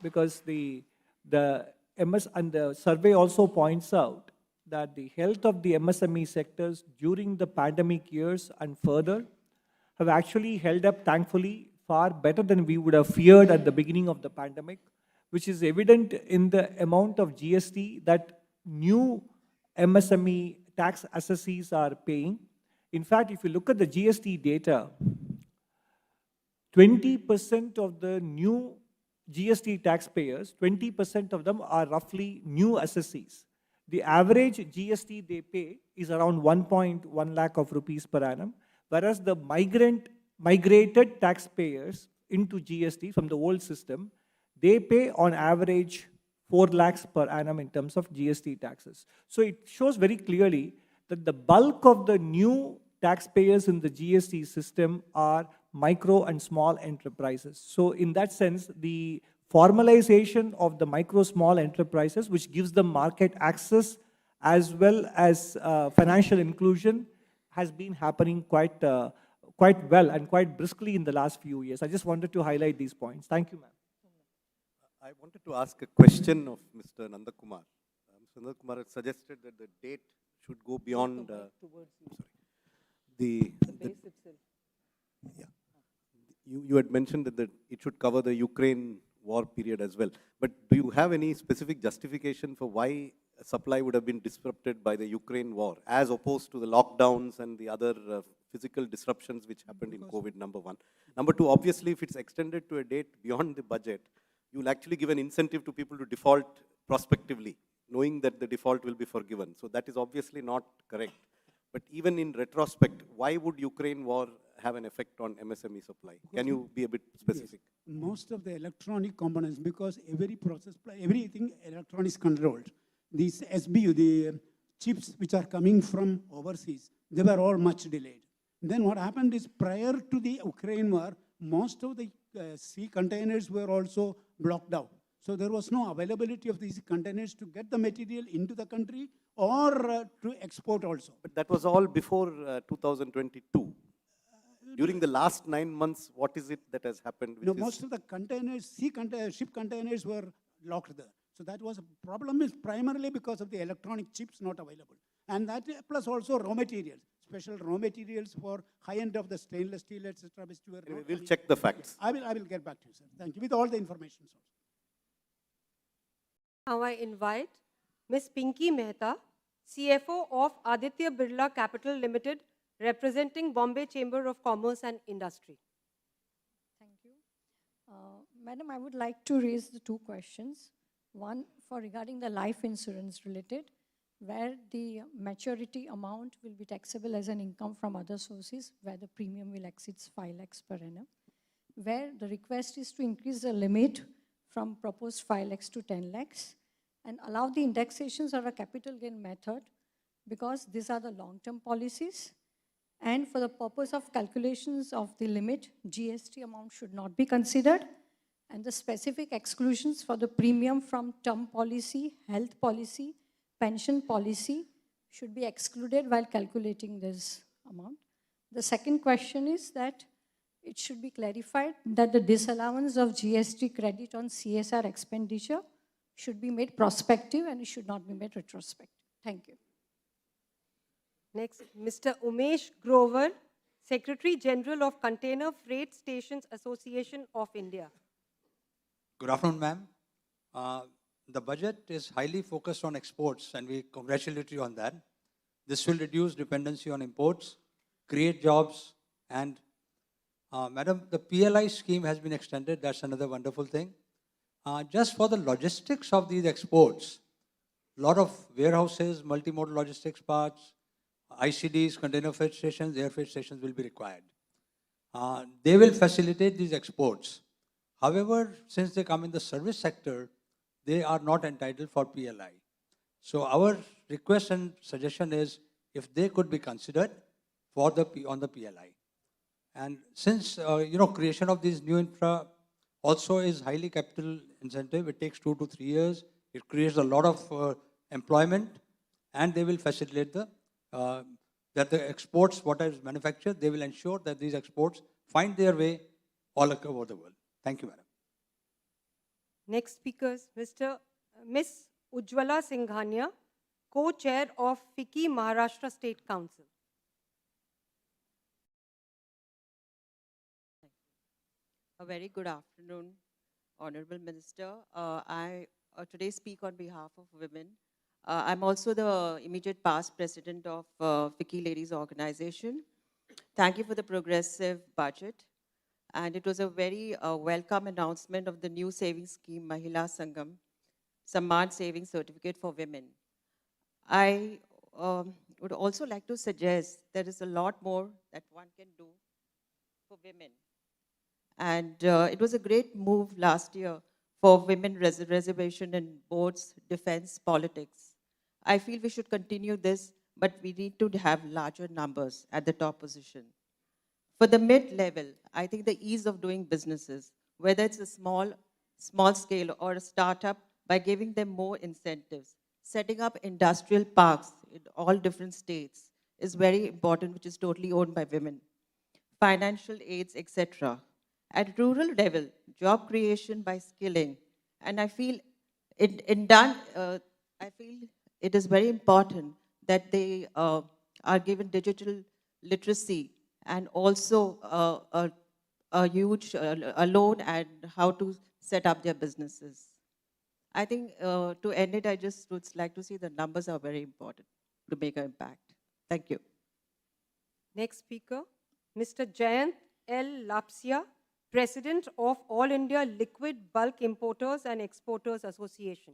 Because the survey also points out that the health of the MSME sectors during the pandemic years and further have actually held up, thankfully, far better than we would have feared at the beginning of the pandemic, which is evident in the amount of GST that new MSME tax assessees are paying. In fact, if you look at the GST data, 20% of the new GST taxpayers, 20% of them are roughly new assessees. The average GST they pay is around 1.1 lakh of rupees per annum, whereas the migrated taxpayers into GST from the old system, they pay on average 4 lakhs per annum in terms of GST taxes. So it shows very clearly that the bulk of the new taxpayers in the GST system are micro and small enterprises. So in that sense, the formalization of the micro small enterprises, which gives them market access as well as financial inclusion, has been happening quite well and quite briskly in the last few years. I just wanted to highlight these points. Thank you, ma'am. I wanted to ask a question of Mr. Nandakumar. Mr. Nandakumar had suggested that the date should go beyond the base itself. Yeah. You had mentioned that it should cover the Ukraine war period as well. But do you have any specific justification for why supply would have been disrupted by the Ukraine war, as opposed to the lockdowns and the other physical disruptions which happened in COVID, number one? Number two, obviously, if it's extended to a date beyond the budget, you will actually give an incentive to people to default prospectively, knowing that the default will be forgiven. So that is obviously not correct. But even in retrospect, why would Ukraine war have an effect on MSME supply? Can you be a bit specific? Yes. Most of the electronic components, because every process, everything electronics controlled. These SBU, the chips which are coming from overseas, they were all much delayed. Then what happened is, prior to the Ukraine war, most of the sea containers were also blocked out. So there was no availability of these containers to get the material into the country or to export also. But that was all before 2022. During the last 9 months, what is it that has happened? No, most of the containers, ship containers were locked there. So that was a problem, is primarily because of the electronic chips not available. And that plus also raw materials, special raw materials for high end of the stainless steel, etc. Anyway, we'll check the facts. I will get back to you, sir. Thank you, with all the information. Now I invite Ms. Pinky Mehta, CFO of Aditya Birla Capital Limited, representing Bombay Chamber of Commerce and Industry. Thank you. Madam, I would like to raise the two questions. One for regarding the life insurance related, where the maturity amount will be taxable as an income from other sources, where the premium will exceed 5 lakhs per annum, where the request is to increase the limit from proposed 5 lakhs to 10 lakhs and allow the indexations or a capital gain method, because these are the long-term policies. And for the purpose of calculations of the limit, GST amount should not be considered, and the specific exclusions for the premium from term policy, health policy, pension policy should be excluded while calculating this amount. The second question is that it should be clarified that the disallowance of GST credit on CSR expenditure should be made prospective and it should not be made retrospective. Thank you. Next, Mr. Umesh Grover, Secretary General of Container Freight Stations Association of India. Good afternoon, ma'am. The budget is highly focused on exports, and we congratulate you on that. This will reduce dependency on imports, create jobs, and madam, the PLI scheme has been extended. That's another wonderful thing. Just for the logistics of these exports, a lot of warehouses, multimodal logistics parts, ICDs, container freight stations, air freight stations will be required. They will facilitate these exports. However, since they come in the service sector, they are not entitled for PLI. So our request and suggestion is if they could be considered for on the PLI. And since, creation of these new infra also is highly capital intensive, it takes 2 to 3 years, it creates a lot of employment, and they will facilitate that the exports, what is manufactured, they will ensure that these exports find their way all over the world. Thank you, madam. Next speakers, Miss Ujjwala Singhania, Co-Chair of FICCI Maharashtra State Council. A very good afternoon, Honorable Minister. I today speak on behalf of women. I'm also the immediate past president of FICCI Ladies Organization. Thank you for the progressive budget. And it was a very welcome announcement of the new savings scheme, Mahila Sangam, Samman Savings Certificate for Women. I would also like to suggest there is a lot more that one can do for women. And it was a great move last year for women reservation in boards, defense, politics. I feel we should continue this, but we need to have larger numbers at the top position. For the mid-level, I think the ease of doing businesses, whether it's a small scale or a startup, by giving them more incentives, setting up industrial parks in all different states is very important, which is totally owned by women. Financial aids, etc. At rural level, job creation by skilling, and I feel I feel it is very important that they are given digital literacy and also a huge loan and how to set up their businesses. I think to end it, I just would like to see the numbers are very important to make an impact. Thank you. Next speaker, Mr. Jayant L. Lapsia, President of All India Liquid Bulk Importers and Exporters Association.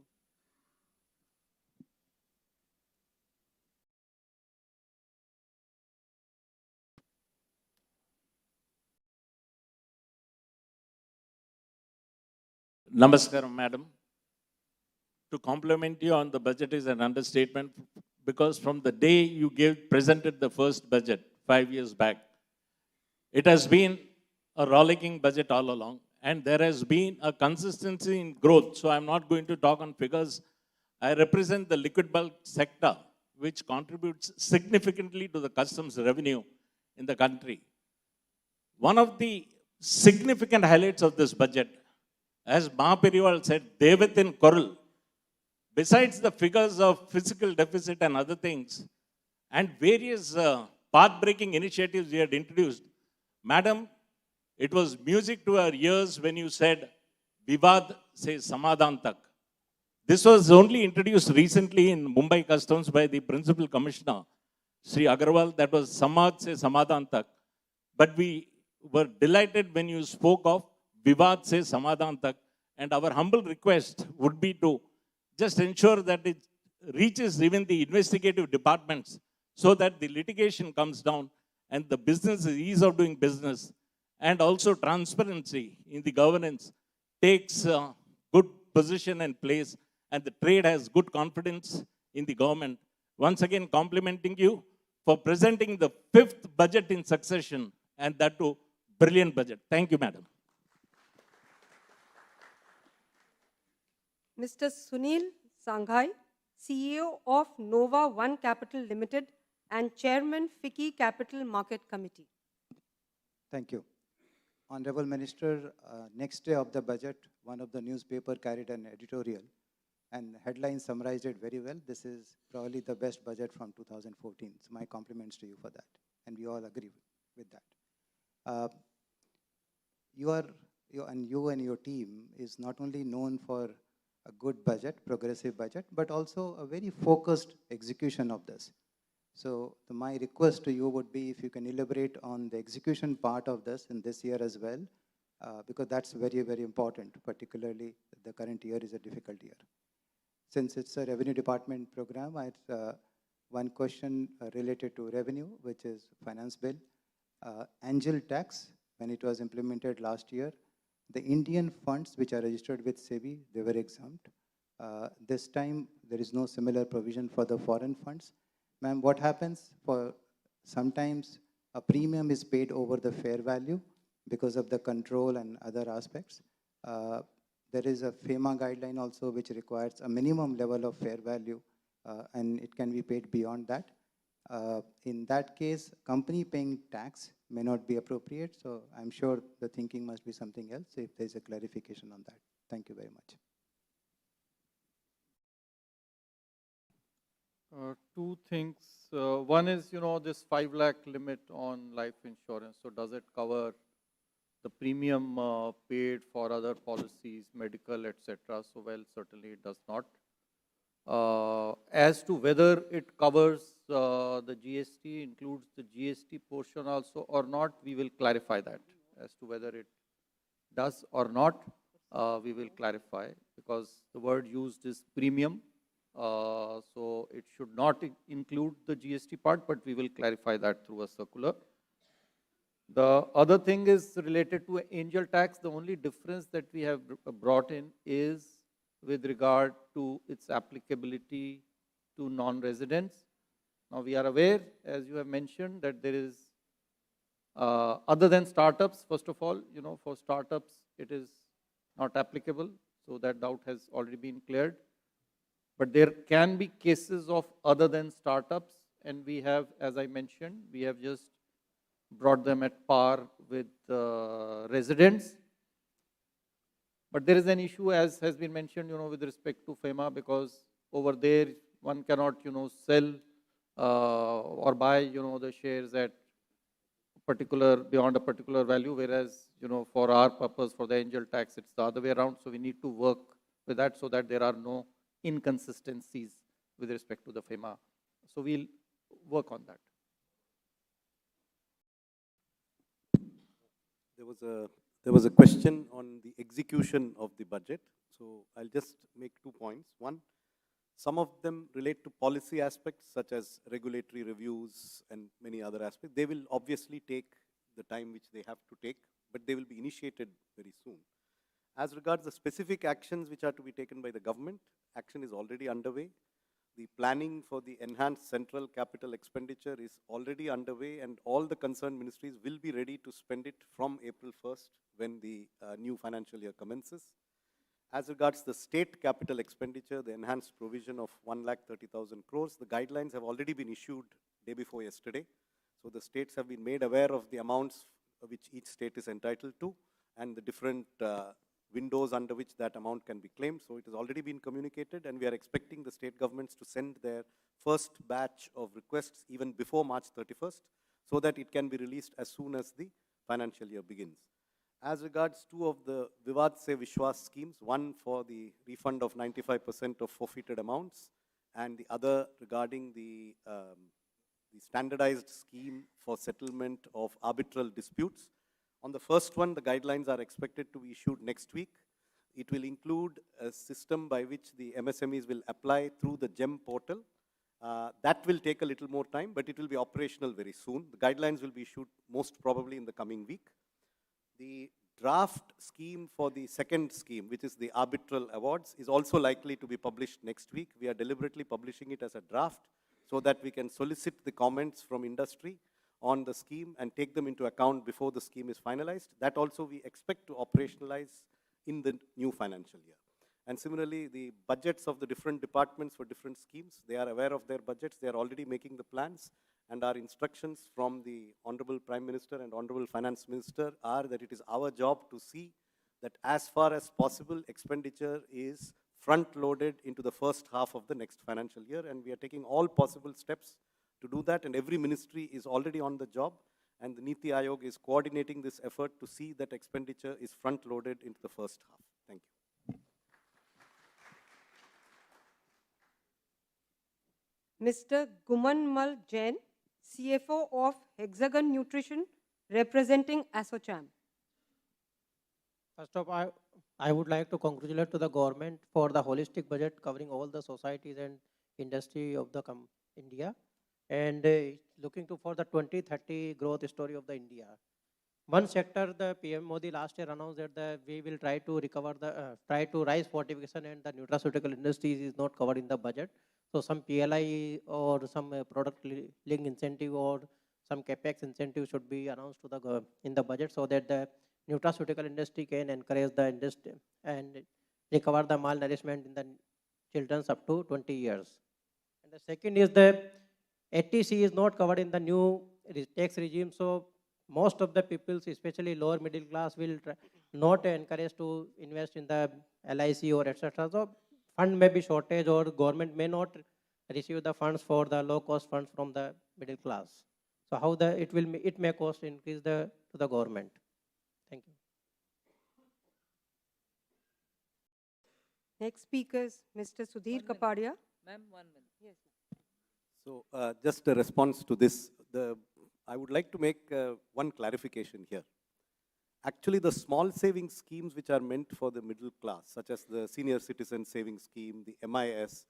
Namaskaram, madam. To compliment you on the budget is an understatement, because from the day you presented the first budget 5 years back, it has been a rollicking budget all along, and there has been a consistency in growth. So I'm not going to talk on figures. I represent the liquid bulk sector, which contributes significantly to the customs revenue in the country. One of the significant highlights of this budget, as Mahaperival said, Devatin Koral, besides the figures of fiscal deficit and other things, and various path-breaking initiatives we had introduced, madam, it was music to our ears when you said, Vivad se Samadhan tak. This was only introduced recently in Mumbai Customs by the Principal Commissioner. Sri Agarwal, that was Samaj Se Samadhan Tak. But we were delighted when you spoke of Vivad Se Samadhan Tak. And our humble request would be to just ensure that it reaches even the investigative departments so that the litigation comes down and the business ease of doing business and also transparency in the governance takes good position and place, and the trade has good confidence in the government. Once again, complimenting you for presenting the 5th budget in succession, and that too, brilliant budget. Thank you, madam. Mr. Sunil Sanghai, CEO of Nova One Capital Limited and Chairman FICCI Capital Market Committee. Thank you. Honorable Minister, next day of the budget, one of the newspaper carried an editorial and headline summarized it very well. This is probably the best budget from 2014. So my compliments to you for that. And we all agree with that. You and your team is not only known for a good budget, progressive budget, but also a very focused execution of this. So my request to you would be if you can elaborate on the execution part of this in this year as well, because that's very, very important, particularly the current year is a difficult year. Since it's a revenue department program, I have one question related to revenue, which is finance bill. Angel tax, when it was implemented last year, the Indian funds which are registered with SEBI, they were exempt. This time, there is no similar provision for the foreign funds. Ma'am, what happens for sometimes a premium is paid over the fair value because of the control and other aspects. There is a FEMA guideline also which requires a minimum level of fair value and it can be paid beyond that. In that case, company paying tax may not be appropriate. So I'm sure the thinking must be something else if there's a clarification on that. Thank you very much. Two things. One is, this 5 lakh limit on life insurance. So does it cover the premium paid for other policies, medical, etc.? So, well, certainly it does not. As to whether it covers the GST, includes the GST portion also or not, we will clarify that. As to whether it does or not, we will clarify, because the word used is premium. So it should not include the GST part, but we will clarify that through a circular. The other thing is related to angel tax. The only difference that we have brought in is with regard to its applicability to non-residents. Now we are aware, as you have mentioned, that there is, other than startups, first of all, for startups it is not applicable. So that doubt has already been cleared. But there can be cases of other than startups, and we have, as I mentioned, we have just brought them at par with residents. But there is an issue, as has been mentioned, with respect to FEMA, because over there one cannot, sell or buy, the shares at beyond a particular value, whereas, for our purpose, for the angel tax, it's the other way around. So we need to work with that so that there are no inconsistencies with respect to the FEMA. So we'll work on that. There was a question on the execution of the budget. So I'll just make 2 points. One, some of them relate to policy aspects such as regulatory reviews and many other aspects. They will obviously take the time which they have to take, but they will be initiated very soon. As regards the specific actions which are to be taken by the government, action is already underway. The planning for the enhanced central capital expenditure is already underway, and all the concerned ministries will be ready to spend it from April 1st when the new financial year commences. As regards the state capital expenditure, the enhanced provision of 1,30,000 crores, the guidelines have already been issued day before yesterday. So the states have been made aware of the amounts which each state is entitled to and the different windows under which that amount can be claimed. So it has already been communicated, and we are expecting the state governments to send their first batch of requests even before March 31st, so that it can be released as soon as the financial year begins. As regards 2 of the Vivad Se Vishwas schemes, one for the refund of 95% of forfeited amounts, and the other regarding the the standardized scheme for settlement of arbitral disputes. On the first one, the guidelines are expected to be issued next week. It will include a system by which the MSMEs will apply through the GEM portal. That will take a little more time, but it will be operational very soon. The guidelines will be issued most probably in the coming week. The draft scheme for the second scheme, which is the arbitral awards, is also likely to be published next week. We are deliberately publishing it as a draft so that we can solicit the comments from industry on the scheme and take them into account before the scheme is finalized. That also we expect to operationalize in the new financial year. And similarly, the budgets of the different departments for different schemes, they are aware of their budgets, they are already making the plans, and our instructions from the Honorable Prime Minister and Honorable Finance Minister are that it is our job to see that as far as possible, expenditure is front-loaded into the first half of the next financial year, and we are taking all possible steps to do that, and every ministry is already on the job, and the Niti Aayog is coordinating this effort to see that expenditure is front-loaded into the first half. Thank you. Mr. Gumanmal Jain, CFO of Hexagon Nutrition, representing ASSOCHAM. First of all, I would like to congratulate to the government for the holistic budget covering all the societies and industry of the India, and looking to for the 2030 growth story of the India. One sector, the PM Modi last year announced that we will try to recover the, try to rise fortification, and the nutraceutical industries is not covered in the budget. So some PLI or some product link incentive or some capex incentive should be announced to the in the budget so that the nutraceutical industry can encourage the industry and recover the malnourishment in the children up to 20 years. And the second is the ATC is not covered in the new tax regime, so most of the people, especially lower middle class, will not encourage to invest in the LIC or etc. So fund may be shortage, or government may not receive the funds for the low cost funds from the middle class. So how it may cost increase to the government. Thank you. Next speaker is Mr. Sudhir Kapadia. Ma'am, 1 minute. Yes. So just a response to this, I would like to make one clarification here. Actually, the small savings schemes which are meant for the middle class, such as the senior citizen savings scheme, the MIS,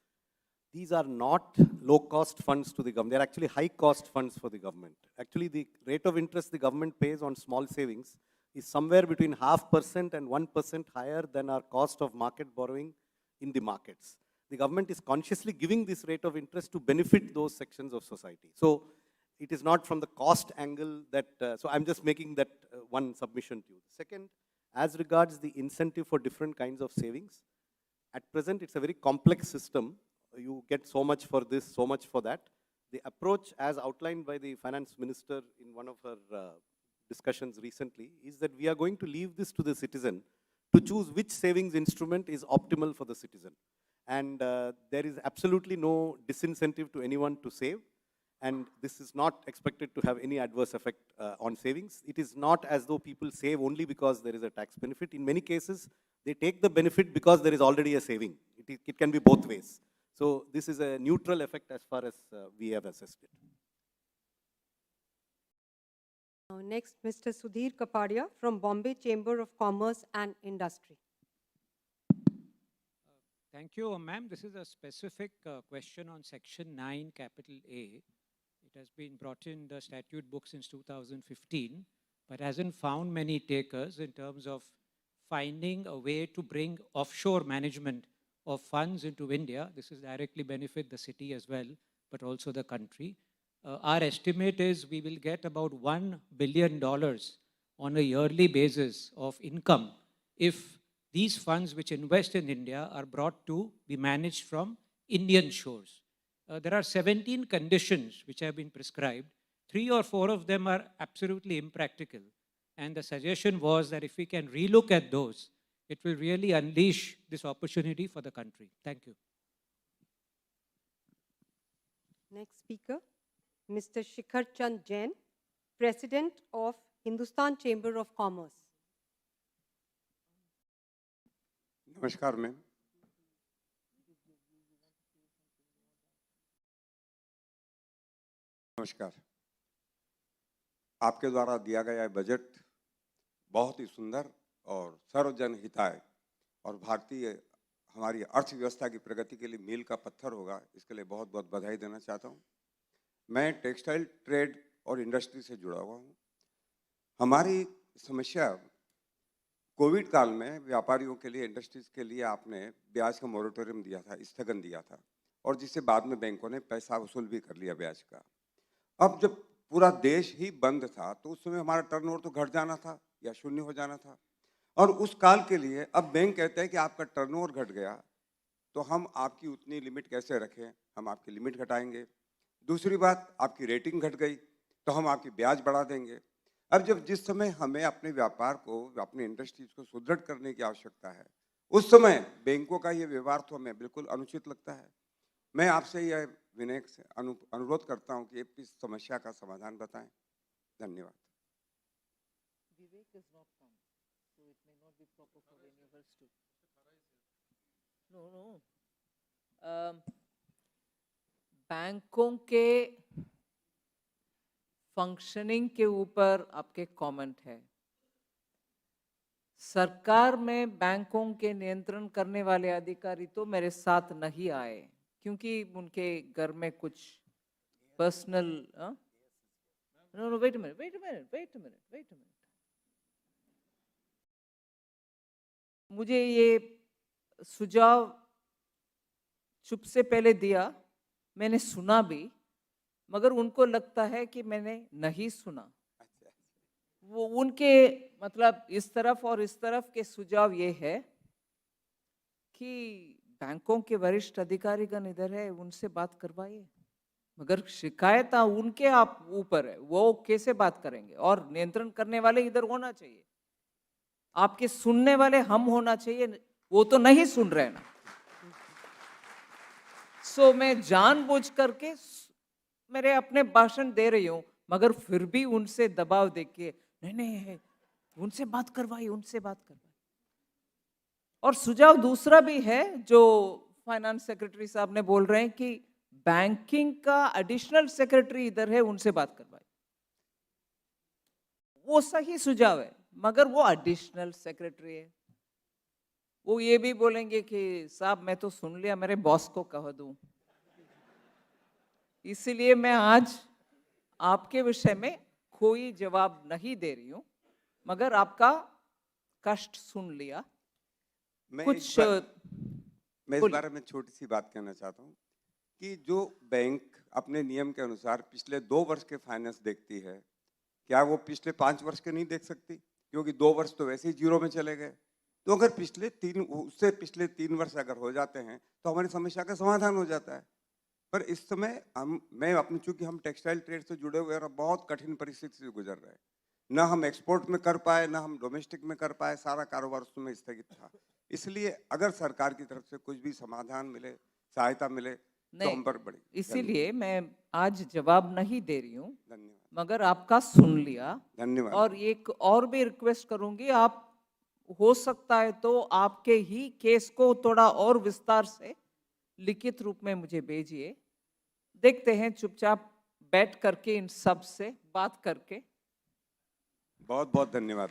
these are not low-cost funds to the government. They're actually high-cost funds for the government. Actually, the rate of interest the government pays on small savings is somewhere between 0.5% and 1% higher than our cost of market borrowing in the markets. The government is consciously giving this rate of interest to benefit those sections of society. So it is not from the cost angle that, so I'm just making that one submission to you. Second, as regards the incentive for different kinds of savings, at present it's a very complex system. You get so much for this, so much for that. The approach as outlined by the Finance Minister in one of her discussions recently is that we are going to leave this to the citizen to choose which savings instrument is optimal for the citizen. And there is absolutely no disincentive to anyone to save. And this is not expected to have any adverse effect on savings. It is not as though people save only because there is a tax benefit. In many cases, they take the benefit because there is already a saving. It can be both ways. So this is a neutral effect as far as we have assessed it. Next, Mr. Sudhir Kapadia from Bombay Chamber of Commerce and Industry. Thank you, ma'am. This is a specific question on Section 9, capital A. It has been brought in the statute book since 2015, but hasn't found many takers in terms of finding a way to bring offshore management of funds into India. This will directly benefit the city as well, but also the country. Our estimate is we will get about $1 billion on a yearly basis of income if these funds which invest in India are brought to be managed from Indian shores. There are 17 conditions which have been prescribed. 3 or 4 of them are absolutely impractical. And the suggestion was that if we can relook at those, it will really unleash this opportunity for the country. Thank you. Next speaker, Mr. Shikhar Chand Jain, President of Hindustan Chamber of Commerce. Namaskar, ma'am. नमस्कार। आपके द्वारा दिया गया budget बहुत ही सुंदर और सर्वजन हिताय और भारतीय हमारी अर्थव्यवस्था की प्रगति के लिए मील का पत्थर होगा, इसके लिए बहुत बहुत बधाई देना चाहता हूँ। मैं टेक्सटाइल ट्रेड और इंडस्ट्री से जुड़ा हुआ हूँ। हमारी समस्या कोविड काल में व्यापारियों के लिए, इंडस्ट्रीज के लिए आपने ब्याज का मोरेटोरियम दिया था, स्थगन दिया था, और जिससे बाद में बैंकों ने पैसा वसूल भी कर लिया ब्याज का। अब जब पूरा देश ही बंद था तो उस समय हमारा टर्नओवर तो घट जाना था या शून्य हो जाना था, और उस काल के लिए अब बैंक कहते हैं कि आपका टर्नओवर घट गया तो हम आपकी उतनी लिमिट कैसे रखें, हम आपकी लिमिट घटाएंगे। दूसरी बात, आपकी रेटिंग घट गई तो हम आपकी ब्याज बढ़ा देंगे। अब जब जिस समय हमें अपने व्यापार को, अपनी इंडस्ट्रीज को सुदृढ़ करने की आवश्यकता है, उस समय बैंकों का ये व्यवहार तो हमें बिल्कुल अनुचित लगता है। मैं आपसे यह विनय से अनुरोध करता हूं कि इस समस्या का समाधान बताएं। धन्यवाद। बैंकों के फंक्शनिंग के ऊपर आपके कमेंट है। सरकार में बैंकों के नियंत्रण करने वाले अधिकारी तो मेरे साथ नहीं आए क्योंकि उनके घर में कुछ personal no wait a minute. मुझे ये सुझाव चुप से पहले दिया, मैंने सुना भी, मगर उनको लगता है कि मैंने नहीं सुना। वो उनके मतलब इस तरफ और इस तरफ के सुझाव ये है कि बैंकों के वरिष्ठ अधिकारीगण इधर है, उनसे बात करवाइए, मगर शिकायत उनके आप ऊपर है, वो कैसे बात करेंगे? और नियंत्रण करने वाले इधर होना चाहिए, आपके सुनने वाले हम होना चाहिए, वो तो नहीं सुन रहे ना। सो मैं जानबूझ करके मेरे अपने भाषण दे रही हूँ, मगर फिर भी उनसे दबाव देके नहीं उनसे बात करवाइए। और सुझाव दूसरा भी है जो फाइनेंस सेक्रेटरी साहब ने बोल रहे हैं कि बैंकिंग का एडिशनल सेक्रेटरी इधर है, उनसे बात करवाइए। वो सही सुझाव है, मगर वो एडिशनल सेक्रेटरी है, वो ये भी बोलेंगे कि साहब मैं तो सुन लिया, मेरे बॉस को कह दूं। इसीलिए मैं आज आपके विषय में कोई जवाब नहीं दे रही हूं, मगर आपका कष्ट सुन लिया। मैं कुछ इस बारे में छोटी सी बात कहना चाहता हूं कि जो बैंक अपने नियम के अनुसार पिछले 2 वर्ष के फाइनेंस देखती है, क्या वो पिछले 5 वर्ष के नहीं देख सकती? क्योंकि 2 वर्ष तो वैसे ही जीरो में चले गए। तो अगर पिछले 3 वर्ष अगर हो जाते हैं तो हमारी समस्या का समाधान हो जाता है। पर इस समय चूंकि हम टेक्सटाइल ट्रेड से जुड़े हुए और बहुत कठिन परिस्थिति से गुजर रहे हैं, ना हम एक्सपोर्ट में कर पाए, ना हम डोमेस्टिक में कर पाए, सारा कारोबार उस समय स्थगित था। इसलिए अगर सरकार की तरफ से कुछ भी समाधान मिले, सहायता मिले तो हम पर बड़ी। इसीलिए मैं आज जवाब नहीं दे रही हूँ, धन्यवाद। मगर आपका सुन लिया। धन्यवाद। और एक और भी रिक्वेस्ट करूंगी, आप हो सकता है तो आपके ही केस को थोड़ा और विस्तार से लिखित रूप में मुझे भेजिए, देखते हैं चुपचाप बैठ करके इन सब से बात करके। बहुत बहुत धन्यवाद।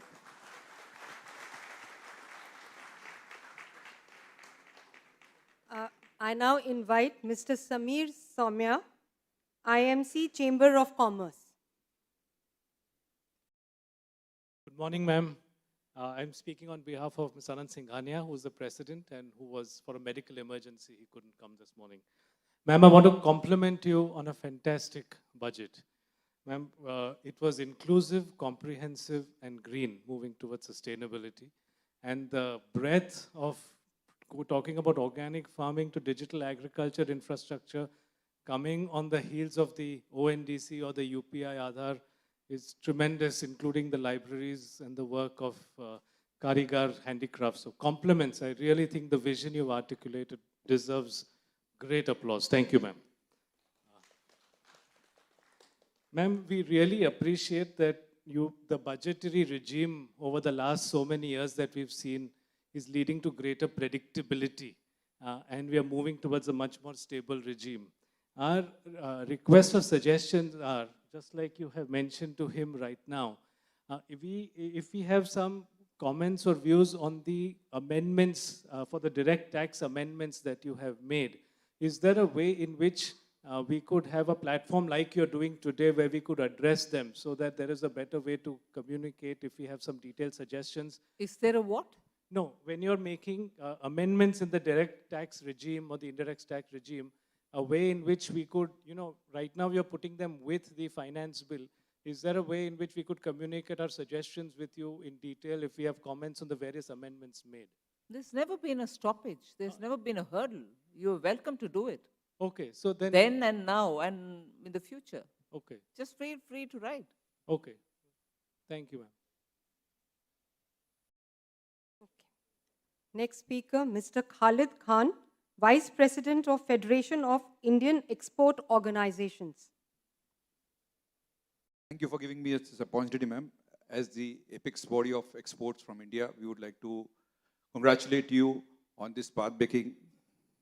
I now invite Mr. Samir Soumya, IMC Chamber of Commerce. Good morning, ma'am. I'm speaking on behalf of Ms. Anand Singhania, who is the president and who was for a medical emergency. He couldn't come this morning. Ma'am, I want to compliment you on a fantastic budget. Ma'am, it was inclusive, comprehensive, and green, moving towards sustainability. And the breadth of talking about organic farming to digital agriculture infrastructure, coming on the heels of the ONDC or the UPI Aadhaar, is tremendous, including the libraries and the work of Karigar handicrafts. So compliments. I really think the vision you've articulated deserves great applause. Thank you, ma'am. Ma'am, we really appreciate that the budgetary regime over the last so many years that we've seen is leading to greater predictability, and we are moving towards a much more stable regime. Our requests or suggestions are, just like you have mentioned to him right now, if we have some comments or views on the amendments for the direct tax amendments that you have made, is there a way in which we could have a platform like you're doing today where we could address them so that there is a better way to communicate if we have some detailed suggestions? Is there a what? No, when you're making amendments in the direct tax regime or the indirect tax regime, a way in which we could, right now we are putting them with the finance bill. Is there a way in which we could communicate our suggestions with you in detail if we have comments on the various amendments made? There's never been a stoppage. There's never been a hurdle. You're welcome to do it. Okay, so then... Then and now and in the future. Okay. Just feel free to write. Okay. Thank you, ma'am. Next speaker, Mr. Khalid Khan, Vice President of Federation of Indian Export Organizations. Thank you for giving me this opportunity, ma'am. As the apex body of exports from India, we would like to congratulate you on this path-breaking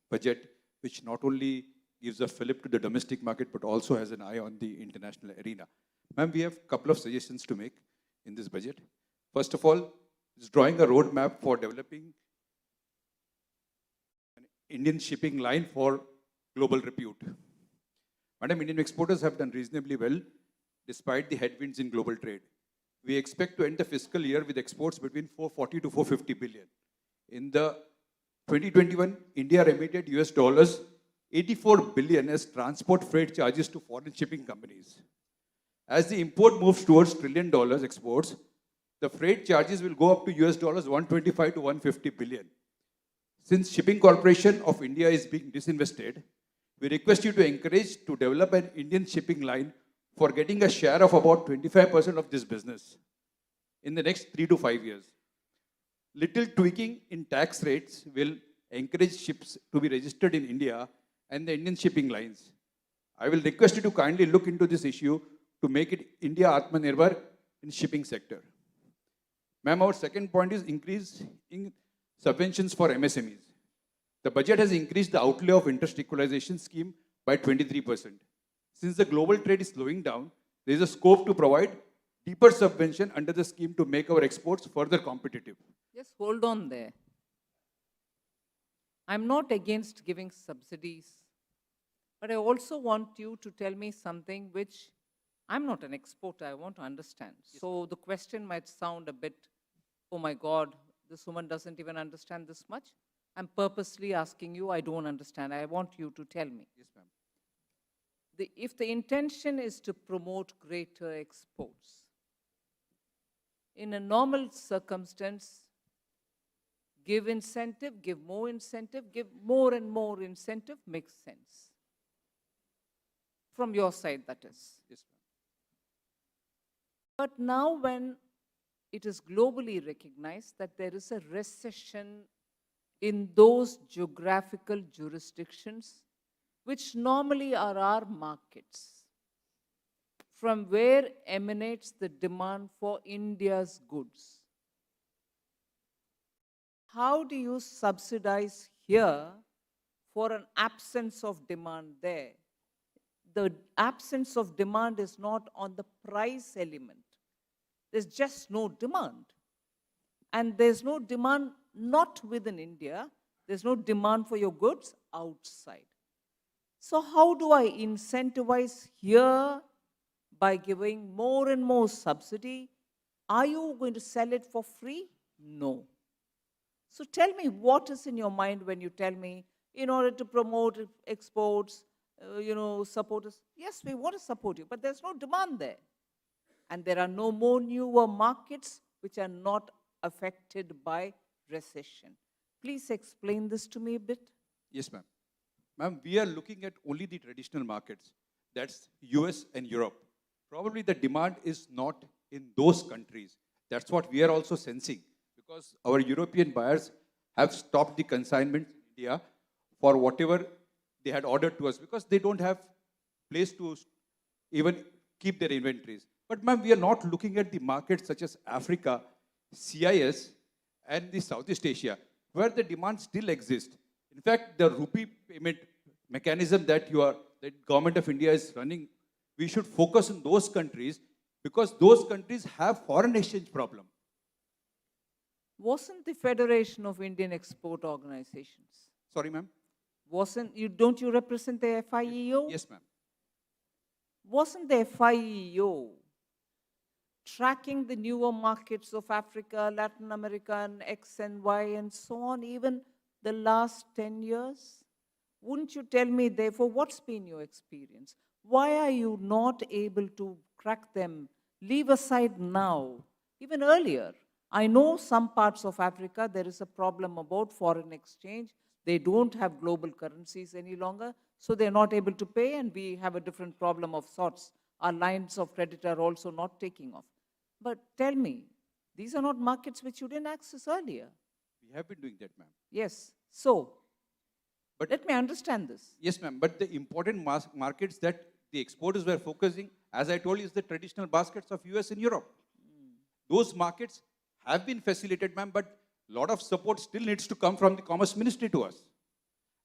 budget, which not only gives a fillip to the domestic market, but also has an eye on the international arena. Ma'am, we have a couple of suggestions to make in this budget. First of all, it's drawing a roadmap for developing an Indian shipping line for global repute. Madam, Indian exporters have done reasonably well despite the headwinds in global trade. We expect to end the fiscal year with exports between 440 to 450 billion. In the 2021, India remitted US dollars 84 billion as transport freight charges to foreign shipping companies. As the import moves towards $1 trillion exports, the freight charges will go up to US dollars 125 to 150 billion. Since Shipping Corporation of India is being disinvested, we request you to encourage to develop an Indian shipping line for getting a share of about 25% of this business in the next 3 to 5 years. Little tweaking in tax rates will encourage ships to be registered in India and the Indian shipping lines. I will request you to kindly look into this issue to make it India Atmanirbhar in shipping sector. Ma'am, our second point is increase in subventions for MSMEs. The budget has increased the outlay of interest equalization scheme by 23%. Since the global trade is slowing down, there is a scope to provide deeper subvention under the scheme to make our exports further competitive. Just hold on there. I'm not against giving subsidies, but I also want you to tell me something which I'm not an exporter, I want to understand. So the question might sound a bit, oh my God, this woman doesn't even understand this much. I'm purposely asking you, I don't understand. I want you to tell me. Yes, ma'am. If the intention is to promote greater exports, in a normal circumstance, give incentive, give more incentive, give more and more incentive, makes sense. From your side, that is. Yes, ma'am. But now when it is globally recognized that there is a recession in those geographical jurisdictions which normally are our markets, from where emanates the demand for India's goods. How do you subsidize here for an absence of demand there? The absence of demand is not on the price element. There's just no demand. And there's no demand not within India. There's no demand for your goods outside. So how do I incentivize here by giving more and more subsidy? Are you going to sell it for free? No. So tell me what is in your mind when you tell me, in order to promote exports, support us. Yes, we want to support you, but there's no demand there. And there are no more newer markets which are not affected by recession. Please explain this to me a bit. Yes, ma'am. Ma'am, we are looking at only the traditional markets. That's US and Europe. Probably the demand is not in those countries. That's what we are also sensing, because our European buyers have stopped the consignment in India for whatever they had ordered to us, because they don't have place to even keep their inventories. But ma'am, we are not looking at the markets such as Africa, CIS, and the Southeast Asia, where the demand still exists. In fact, the rupee payment mechanism that you are the government of India is running, we should focus on those countries because those countries have foreign exchange problem. Wasn't the Federation of Indian Export Organizations? Sorry, ma'am? Don't you represent the FIEO? Yes, ma'am. Wasn't the FIEO tracking the newer markets of Africa, Latin America, and X and Y and so on, even the last 10 years? Wouldn't you tell me, therefore, what's been your experience? Why are you not able to crack them? Leave aside now, even earlier. I know some parts of Africa, there is a problem about foreign exchange. They don't have global currencies any longer, so they're not able to pay, and we have a different problem of sorts. Our lines of credit are also not taking off. But tell me, these are not markets which you didn't access earlier. We have been doing that, ma'am. Yes. So, but let me understand this. Yes, ma'am. But the important markets that the exporters were focusing, as I told you, is the traditional baskets of US and Europe. Those markets have been facilitated, ma'am, but a lot of support still needs to come from the Commerce Ministry to us.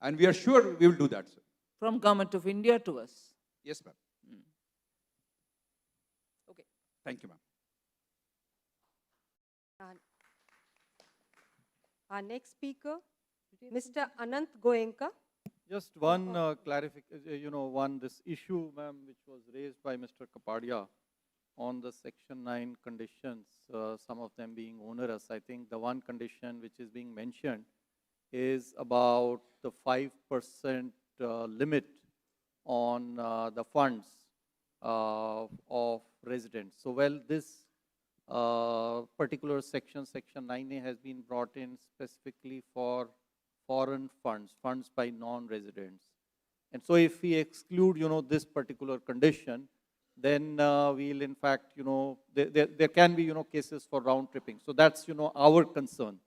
And we are sure we will do that, sir. From Government of India to us? Yes, ma'am. Okay. Thank you, ma'am. Our next speaker, Mr. Anant Goenka. Just one clarification, this issue, ma'am, which was raised by Mr. Kapadia on the Section 9 conditions, some of them being onerous. I think the one condition which is being mentioned is about the 5% limit on the funds of residents. So, well, this particular section, Section 9A, has been brought in specifically for foreign funds, funds by non-residents. And so if we exclude, this particular condition, then we'll in fact, there can be, cases for round tripping. So that's, our concern.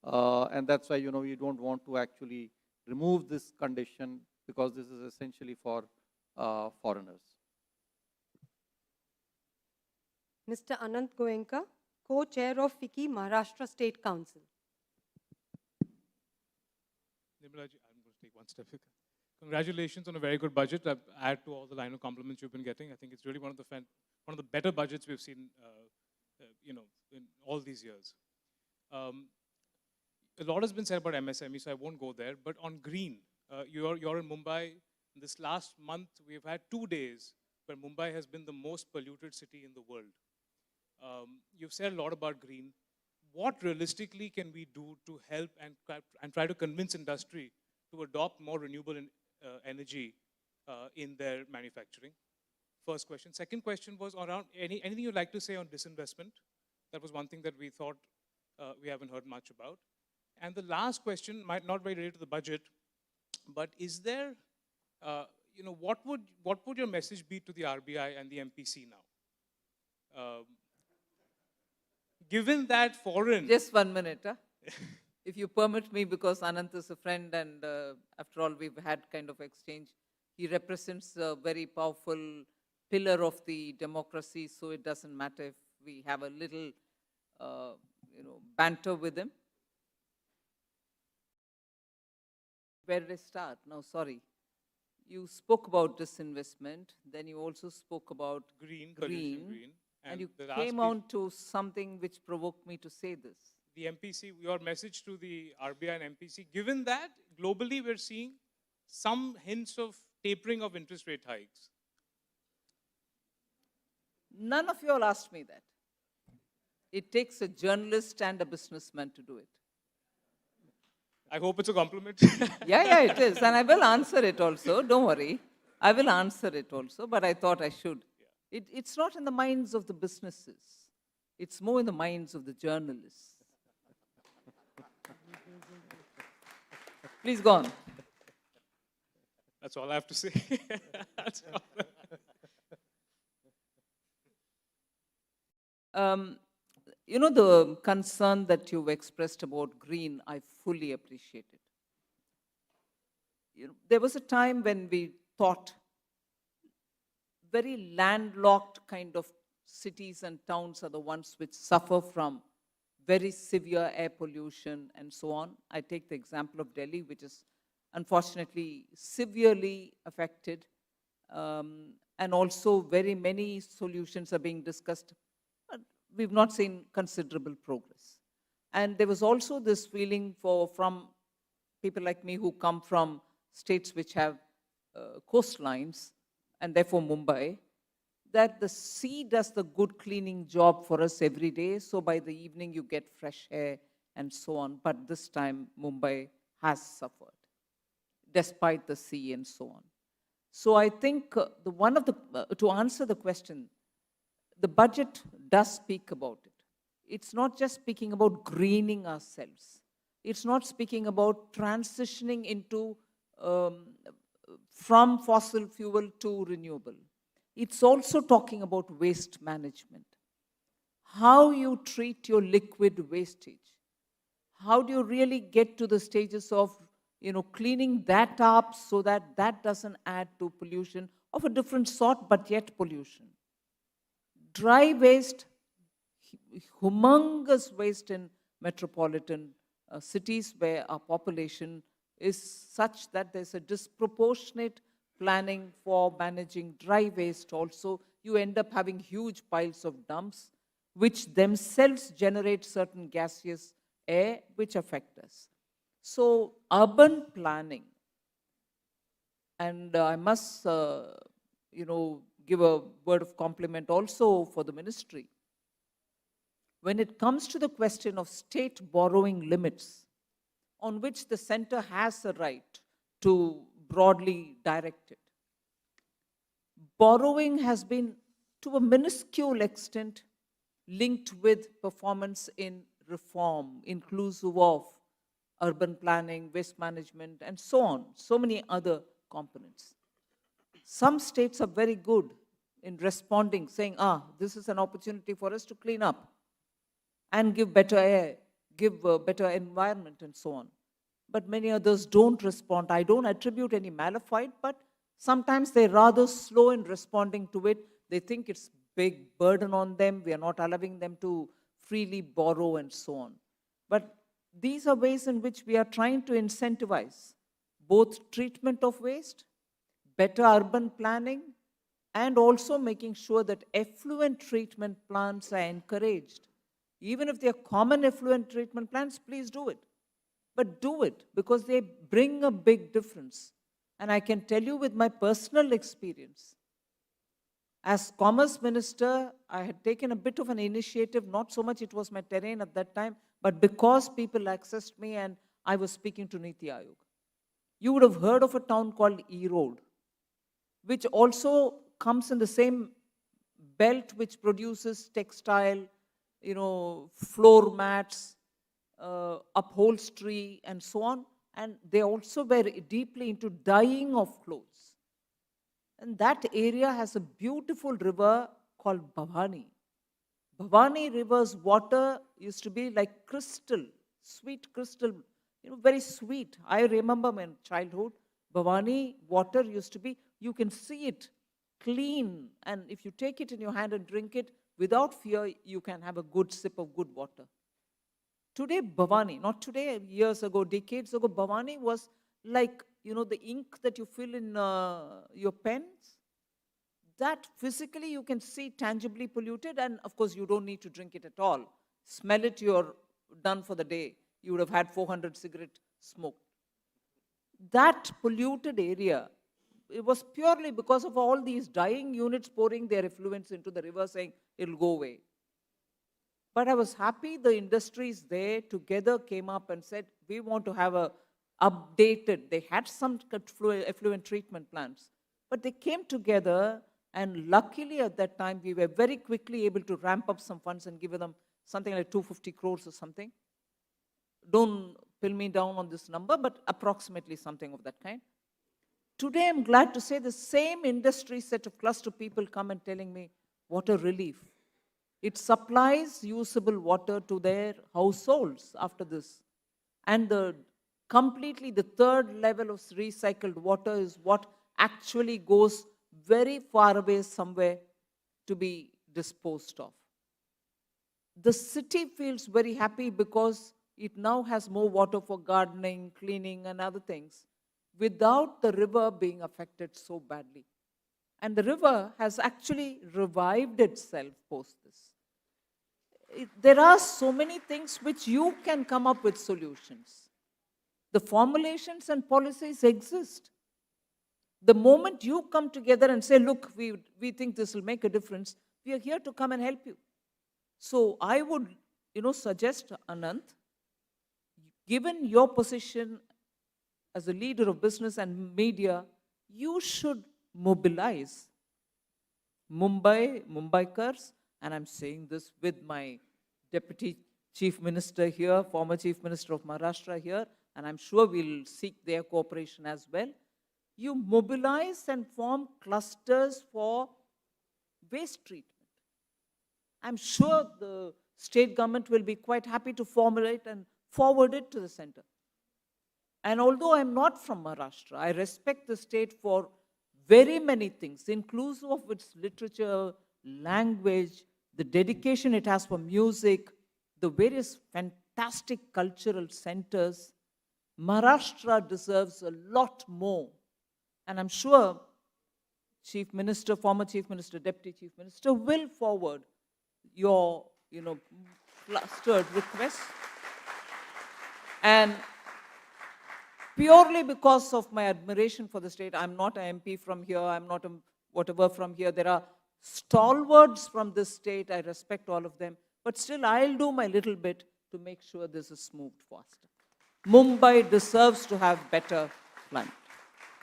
And that's why, we don't want to actually remove this condition because this is essentially for foreigners. Mr. Anant Goenka, co-chair of FICCI Maharashtra State Council. Nirmala ji, I'm going to take one step. Congratulations on a very good budget. I add to all the line of compliments you've been getting. I think it's really one of the better budgets we've seen, in all these years. A lot has been said about MSME, so I won't go there. But on green, you're in Mumbai. This last month, we've had 2 days where Mumbai has been the most polluted city in the world. You've said a lot about green. What realistically can we do to help and try to convince industry to adopt more renewable energy in their manufacturing? First question. Second question was around anything you'd like to say on disinvestment? That was one thing that we thought we haven't heard much about. And the last question might not be related to the budget, but is there, what would your message be to the RBI and the MPC now? Given that foreign... Just 1 minute, huh? If you permit me, because Anant is a friend and after all, we've had kind of exchange. He represents a very powerful pillar of the democracy, so it doesn't matter if we have a little, banter with him. Where did I start? No, sorry. You spoke about disinvestment, then you also spoke about green. And you came on to something which provoked me to say this. The MPC, your message to the RBI and MPC, given that globally we're seeing some hints of tapering of interest rate hikes. None of you all asked me that. It takes a journalist and a businessman to do it. I hope it's a compliment. Yeah, it is. And I will answer it also. Don't worry. I will answer it also, but I thought I should. It's not in the minds of the businesses. It's more in the minds of the journalists. Please go on. That's all I have to say. That's all. The concern that you've expressed about green, I fully appreciate it. There was a time when we thought very landlocked kind of cities and towns are the ones which suffer from very severe air pollution and so on. I take the example of Delhi, which is unfortunately severely affected And also very many solutions are being discussed. But we've not seen considerable progress. And there was also this feeling from people like me who come from states which have coastlines, and therefore Mumbai, that the sea does the good cleaning job for us every day. So by the evening you get fresh air and so on. But this time Mumbai has suffered, despite the sea and so on. So I think to answer the question, the budget does speak about it. It's not just speaking about greening ourselves. It's not speaking about transitioning into from fossil fuel to renewable. It's also talking about waste management. How you treat your liquid wastage. How do you really get to the stages of cleaning that up so that that doesn't add to pollution of a different sort, but yet pollution. Dry waste, humongous waste in metropolitan cities where our population is such that there's a disproportionate planning for managing dry waste also. You end up having huge piles of dumps, which themselves generate certain gaseous air, which affect us. So urban planning, and I must, give a word of compliment also for the ministry. When it comes to the question of state borrowing limits, on which the center has a right to broadly direct it, borrowing has been, to a minuscule extent, linked with performance in reform, inclusive of urban planning, waste management, and so on, so many other components. Some states are very good in responding, saying, this is an opportunity for us to clean up and give better air, give a better environment, and so on. But many others don't respond. I don't attribute any malafide, but sometimes they're rather slow in responding to it. They think it's big burden on them. We are not allowing them to freely borrow and so on. But these are ways in which we are trying to incentivize both treatment of waste, better urban planning, and also making sure that effluent treatment plants are encouraged. Even if they are common effluent treatment plants, please do it. But do it because they bring a big difference. And I can tell you with my personal experience, as Commerce Minister, I had taken a bit of an initiative, not so much it was my terrain at that time, but because people accessed me and I was speaking to Niti Aayog. You would have heard of a town called Erode, which also comes in the same belt which produces textile, floor mats, upholstery, and so on. And they also were deeply into dyeing of clothes. And that area has a beautiful river called Bhavani. Bhavani River's water used to be like crystal, sweet crystal, very sweet. I remember my childhood, Bhavani water used to be, you can see it clean. And if you take it in your hand and drink it, without fear, you can have a good sip of good water. Today, Bhavani, not today, years ago, decades ago, Bhavani was like, the ink that you fill in your pens, that physically you can see tangibly polluted, and of course you don't need to drink it at all. Smell it, you're done for the day. You would have had 400 cigarette smoked. That polluted area, it was purely because of all these dyeing units pouring their effluents into the river saying it'll go away. But I was happy the industries there together came up and said, we want to have a updated, they had some effluent treatment plants, but they came together, and luckily at that time we were very quickly able to ramp up some funds and give them something like 250 crores or something. Don't pin me down on this number, but approximately something of that kind. Today I'm glad to say the same industry set of cluster people come and telling me, water relief. It supplies usable water to their households after this. And completely the third level of recycled water is what actually goes very far away somewhere to be disposed of. The city feels very happy because it now has more water for gardening, cleaning, and other things without the river being affected so badly. And the river has actually revived itself post this. There are so many things which you can come up with solutions. The formulations and policies exist. The moment you come together and say, look, we think this will make a difference, we are here to come and help you. So I would, suggest, Anant, given your position as a leader of business and media, you should mobilize Mumbaikars, and I'm saying this with my Deputy Chief Minister here, former Chief Minister of Maharashtra here, and I'm sure we'll seek their cooperation as well. You mobilize and form clusters for waste treatment. I'm sure the state government will be quite happy to formulate and forward it to the center. And although I'm not from Maharashtra, I respect the state for very many things, inclusive of its literature, language, the dedication it has for music, the various fantastic cultural centers. Maharashtra deserves a lot more. And I'm sure Chief Minister, former Chief Minister, Deputy Chief Minister will forward your, clustered requests. And purely because of my admiration for the state, I'm not an MP from here, I'm not a whatever from here. There are stalwarts from this state, I respect all of them. But still, I'll do my little bit to make sure this is moved faster. Mumbai deserves to have better climate.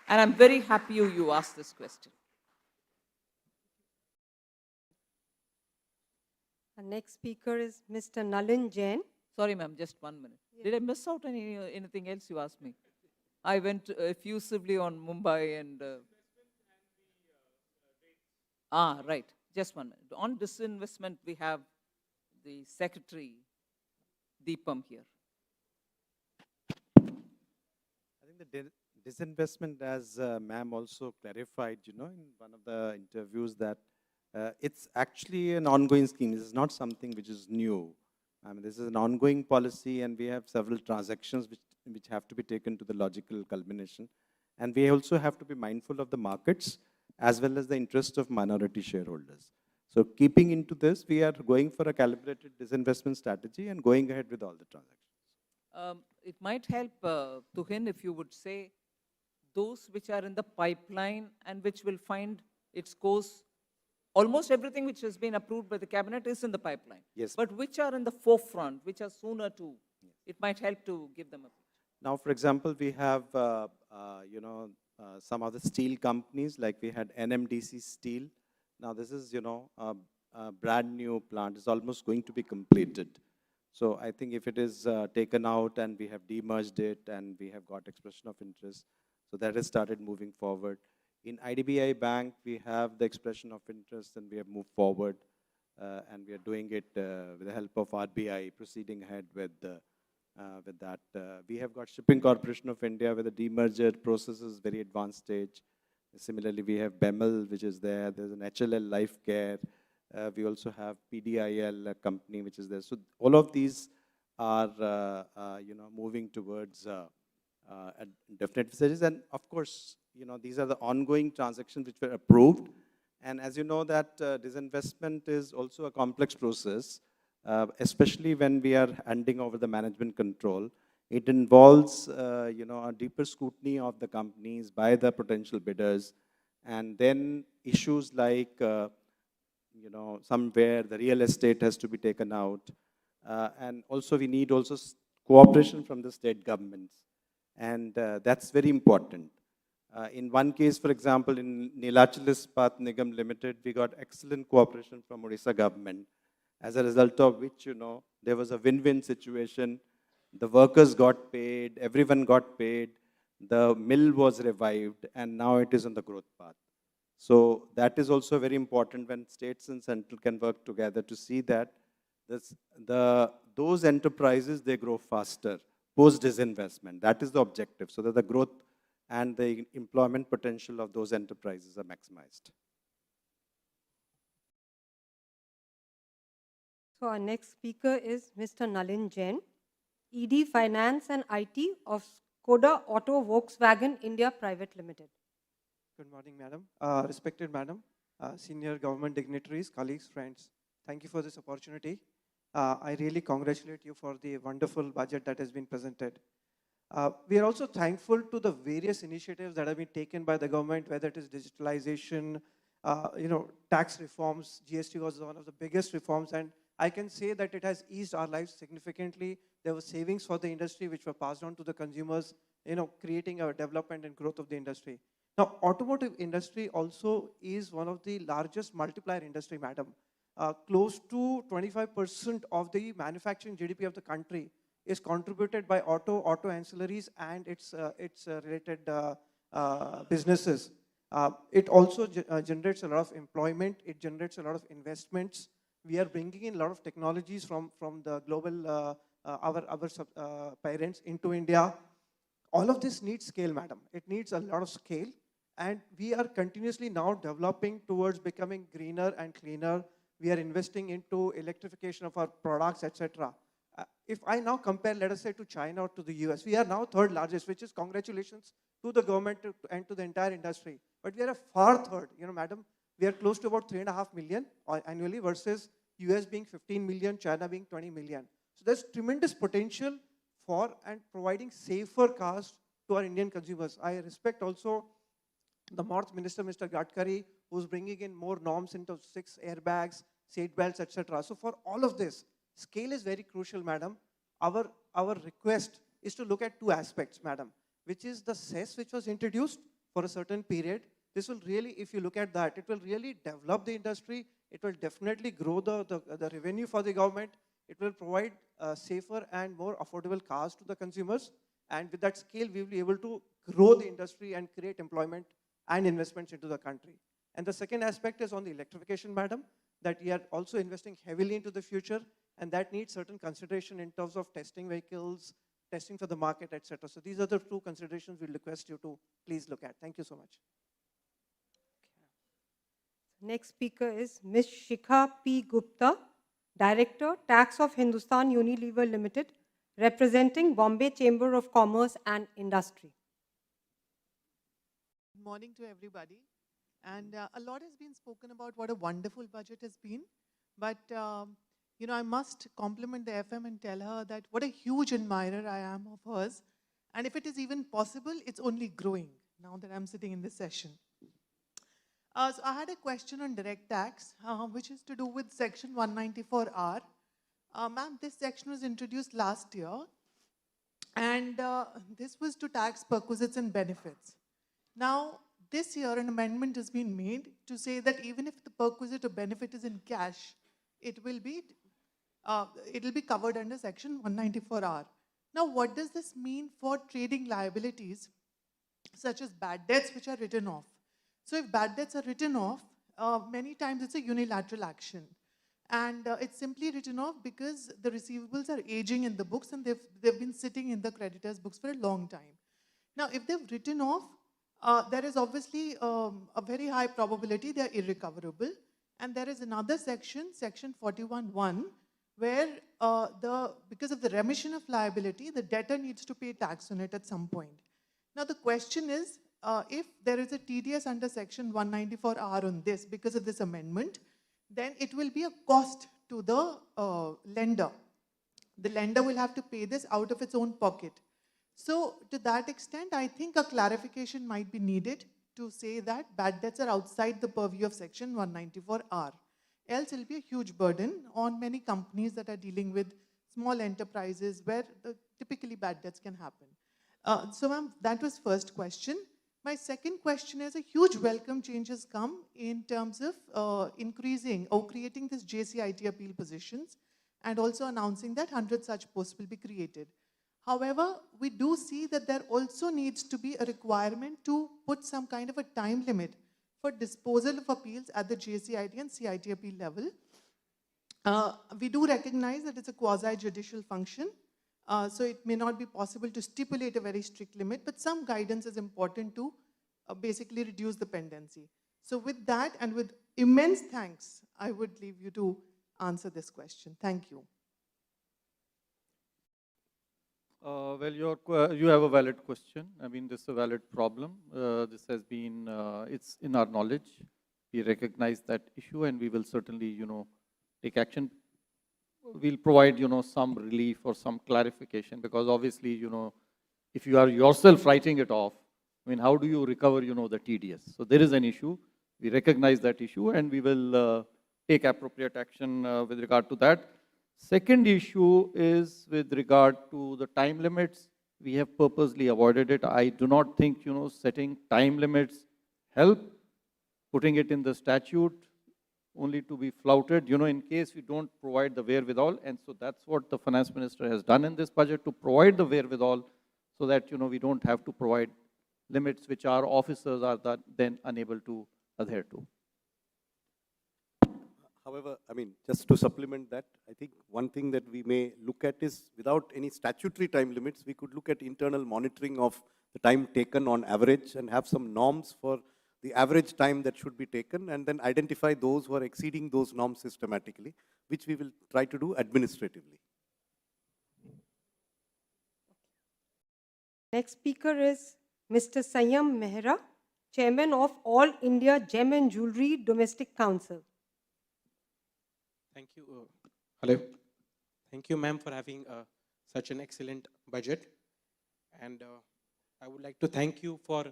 And I'm very happy you asked this question. Our next speaker is Mr. Nalin Jain. Sorry, ma'am, just 1 minute. Yes. Did I miss out anything else you asked me? I went effusively on Mumbai and... right, just 1 minute. On disinvestment, we have the Secretary, Deepam, here. I think the disinvestment, as ma'am also clarified, in one of the interviews, that it's actually an ongoing scheme. This is not something which is new. I mean, this is an ongoing policy, and we have several transactions which have to be taken to the logical culmination. And we also have to be mindful of the markets as well as the interest of minority shareholders. So keeping into this, we are going for a calibrated disinvestment strategy and going ahead with all the transactions. It might help, Tuhin, if you would say those which are in the pipeline and which will find its course. Almost everything which has been approved by the cabinet is in the pipeline. Yes. But which are in the forefront, which are sooner to, it might help to give them a picture. Now, for example, we have, some other steel companies, like we had NMDC Steel. Now, this is, a brand new plant. It's almost going to be completed. So I think if it is taken out and we have demerged it and we have got expression of interest, so that has started moving forward. In IDBI Bank, we have the expression of interest and we have moved forward, and we are doing it with the help of RBI, proceeding ahead with that. We have got Shipping Corporation of India, where the demerger process is very advanced stage. Similarly, we have BEML, which is there. There's an HLL Life Care. We also have PDIL, a company which is there. So all of these are, moving towards definite stages. And of course, these are the ongoing transactions which were approved. And as you know, that disinvestment is also a complex process, especially when we are handing over the management control. It involves, a deeper scrutiny of the companies by the potential bidders, and then issues like, somewhere the real estate has to be taken out. And also we need also cooperation from the state governments. And that's very important. In one case, for example, in Neelachal Ispat Nigam Limited, we got excellent cooperation from Odisha government, as a result of which, there was a win-win situation. The workers got paid, everyone got paid, the mill was revived, and now it is on the growth path. So that is also very important when states and central can work together to see that those enterprises, they grow faster, post-disinvestment. That is the objective, so that the growth and the employment potential of those enterprises are maximized. So our next speaker is Mr. Nalin Jain, ED Finance and IT of Skoda Auto Volkswagen India Private Limited. Good morning, Madam. Respected Madam, senior government dignitaries, colleagues, friends. Thank you for this opportunity. I really congratulate you for the wonderful budget that has been presented. We are also thankful to the various initiatives that have been taken by the government, whether it is digitalization, tax reforms. GST was one of the biggest reforms, and I can say that it has eased our lives significantly. There were savings for the industry which were passed on to the consumers, creating a development and growth of the industry. Now, automotive industry also is one of the largest multiplier industry, madam. Close to 25% of the manufacturing GDP of the country is contributed by auto ancillaries and its related businesses. It also generates a lot of employment. It generates a lot of investments. We are bringing in a lot of technologies from the global, our parents into India. All of this needs scale, madam. It needs a lot of scale. And we are continuously now developing towards becoming greener and cleaner. We are investing into electrification of our products, etc. If I now compare, let us say, to China or to the US, we are now third largest, which is congratulations to the government and to the entire industry. But we are a far third, madam. We are close to about 3.5 million annually versus US being 15 million, China being 20 million. So there's tremendous potential for and providing safer cars to our Indian consumers. I respect also the North Minister, Mr. Gadkari, who's bringing in more norms into 6 airbags, seat belts, etc. So for all of this, scale is very crucial, madam. Our request is to look at 2 aspects, madam, which is the cess which was introduced for a certain period. This will really, if you look at that, it will really develop the industry. It will definitely grow the revenue for the government. It will provide safer and more affordable cars to the consumers. And with that scale, we will be able to grow the industry and create employment and investments into the country. And the second aspect is on the electrification, madam, that we are also investing heavily into the future, and that needs certain consideration in terms of testing vehicles, testing for the market, etc. So these are the 2 considerations we request you to please look at. Thank you so much. Next speaker is Ms. Shikha P. Gupta, Director, Tax of Hindustan Unilever Limited, representing Bombay Chamber of Commerce and Industry. Good morning to everybody. And a lot has been spoken about what a wonderful budget has been. But, I must compliment the FM and tell her that what a huge admirer I am of hers. And if it is even possible, it's only growing now that I'm sitting in this session. So I had a question on direct tax, which is to do with Section 194R. Ma'am, this section was introduced last year. And this was to tax perquisites and benefits. Now, this year, an amendment has been made to say that even if the perquisite or benefit is in cash, it will be covered under Section 194R. Now, what does this mean for trading liabilities, such as bad debts, which are written off? So if bad debts are written off, many times it's a unilateral action. And it's simply written off because the receivables are aging in the books and they've been sitting in the creditor's books for a long time. Now, if they've written off, there is obviously a very high probability they are irrecoverable. And there is another section, Section 41(1), where because of the remission of liability, the debtor needs to pay tax on it at some point. Now, the question is, if there is a TDS under Section 194R on this because of this amendment, then it will be a cost to the lender. The lender will have to pay this out of its own pocket. So to that extent, I think a clarification might be needed to say that bad debts are outside the purview of Section 194R. Else it will be a huge burden on many companies that are dealing with small enterprises where typically bad debts can happen. So ma'am, that was first question. My second question is a huge welcome change has come in terms of increasing or creating this JCIT appeal positions and also announcing that 100 such posts will be created. However, we do see that there also needs to be a requirement to put some kind of a time limit for disposal of appeals at the JCIT and CIT appeal level. We do recognize that it's a quasi-judicial function, so it may not be possible to stipulate a very strict limit, but some guidance is important to basically reduce the pendency. So with that and with immense thanks, I would leave you to answer this question. Thank you. Well, you have a valid question. I mean, this is a valid problem. This has been, it's in our knowledge. We recognize that issue and we will certainly, take action. We'll provide, some relief or some clarification because obviously, if you are yourself writing it off, I mean, how do you recover, the TDS? So there is an issue. We recognize that issue and we will take appropriate action with regard to that. Second issue is with regard to the time limits. We have purposely avoided it. I do not think, setting time limits help. Putting it in the statute only to be flouted, in case we don't provide the wherewithal. And so that's what the Finance Minister has done in this budget, to provide the wherewithal so that, we don't have to provide limits which our officers are then unable to adhere to. However, I mean, just to supplement that, I think one thing that we may look at is, without any statutory time limits, we could look at internal monitoring of the time taken on average and have some norms for the average time that should be taken, and then identify those who are exceeding those norms systematically, which we will try to do administratively. Next speaker is Mr. Sanyam Mehra, Chairman of All India Gem and Jewelry Domestic Council. Thank you. Hello. Thank you, ma'am, for having such an excellent budget. And I would like to thank you for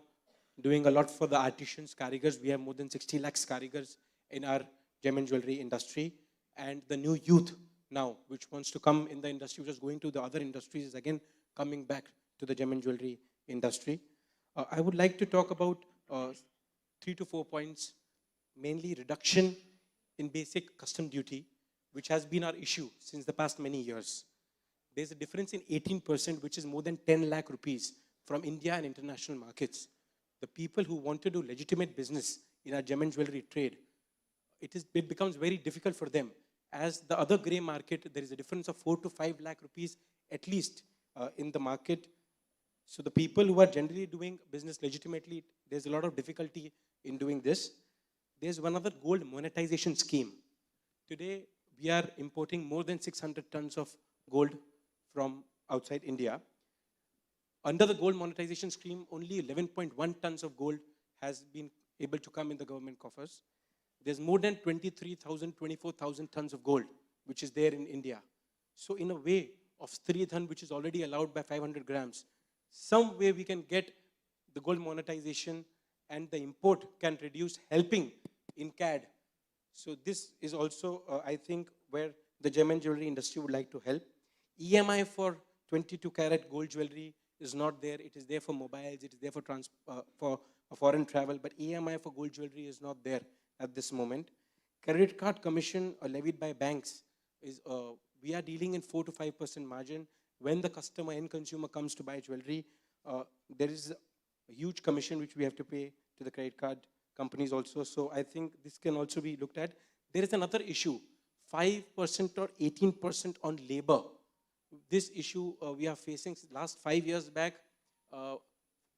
doing a lot for the artisans, karigars. We have more than 60 lakhs karigars in our gem and jewelry industry. And the new youth now, which wants to come in the industry, which is going to the other industries, is again coming back to the gem and jewelry industry. I would like to talk about 3 to 4 points, mainly reduction in basic custom duty, which has been our issue since the past many years. There's a difference in 18%, which is more than 10 lakh rupees from India and international markets. The people who want to do legitimate business in our gem and jewelry trade, it becomes very difficult for them. As the other grey market, there is a difference of 4 to 5 lakh rupees at least in the market. So the people who are generally doing business legitimately, there's a lot of difficulty in doing this. There's one other gold monetization scheme. Today, we are importing more than 600 tons of gold from outside India. Under the gold monetization scheme, only 11.1 tons of gold has been able to come in the government coffers. There's more than 23,000, 24,000 tons of gold, which is there in India. So in a way of Stridhan, which is already allowed by 500 grams, some way we can get the gold monetization and the import can reduce, helping in CAD. So this is also, I think, where the gem and jewelry industry would like to help. EMI for 22 karat gold jewelry is not there. It is there for mobiles, it is there for foreign travel, but EMI for gold jewelry is not there at this moment. Credit card commission levied by banks is, we are dealing in 4 to 5% margin. When the customer, end consumer comes to buy jewelry, there is a huge commission which we have to pay to the credit card companies also. So I think this can also be looked at. There is another issue, 5% or 18% on labor. This issue we are facing last 5 years back.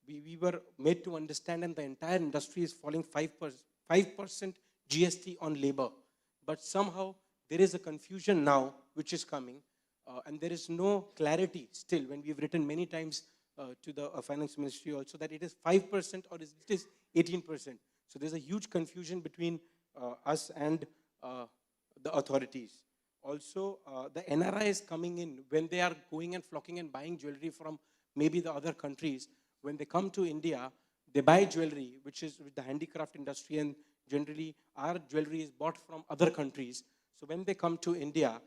We were made to understand, and the entire industry is falling 5% GST on labor. But somehow there is a confusion now which is coming, and there is no clarity still when we've written many times to the Finance Ministry also that it is 5% or it is 18%. So there's a huge confusion between us and the authorities. Also, the NRI is coming in when they are going and flocking and buying jewelry from maybe the other countries. When they come to India, they buy jewelry, which is with the handicraft industry, and generally our jewelry is bought from other countries. So when they come to India,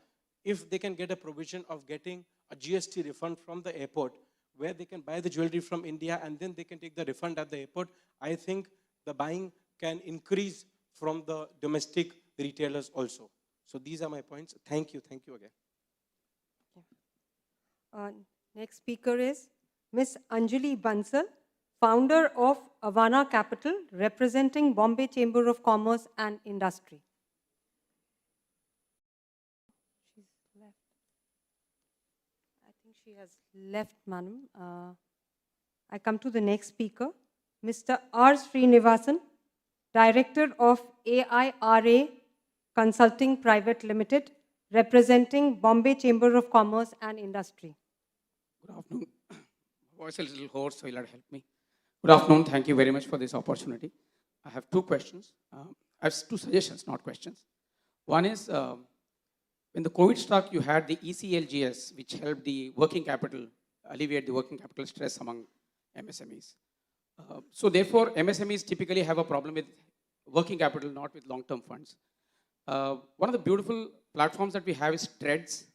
if they can get a provision of getting a GST refund from the airport, where they can buy the jewelry from India and then they can take the refund at the airport, I think the buying can increase from the domestic retailers also. So these are my points. Thank you again. Next speaker is Ms. Anjali Bansal, founder of Avana Capital, representing Bombay Chamber of Commerce and Industry. She's left. I think she has left, madam. I come to the next speaker, Mr. R. Srinivasan, Director of AIRA Consulting Private Limited, representing Bombay Chamber of Commerce and Industry. Good afternoon. Voice a little hoarse, so you'll have to help me. Good afternoon. Thank you very much for this opportunity. I have two questions. I have two suggestions, not questions. One is, when the COVID struck, you had the ECLGS, which helped the working capital, alleviate the working capital stress among MSMEs. So therefore, MSMEs typically have a problem with working capital, not with long-term funds. One of the beautiful platforms that we have is Treads,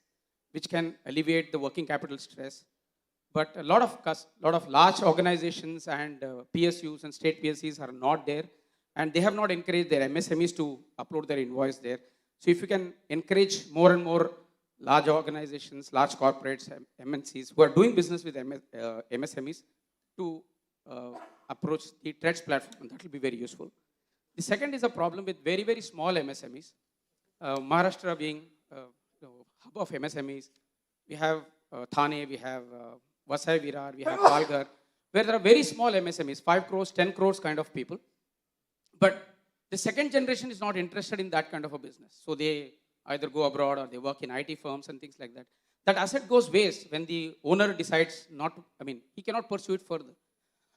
which can alleviate the working capital stress. But a lot of large organizations and PSUs and state PSCs are not there, and they have not encouraged their MSMEs to upload their invoice there. So if you can encourage more and more large organizations, large corporates, MNCs who are doing business with MSMEs to approach the Treads platform, that will be very useful. The second is a problem with very, very small MSMEs. Maharashtra being hub of MSMEs, we have Thane, we have Vasai Virar, we have Palghar, where there are very small MSMEs, 5 crores, 10 crores kind of people. But the second generation is not interested in that kind of a business. So they either go abroad or they work in IT firms and things like that. That asset goes waste when the owner decides not to, he cannot pursue it further.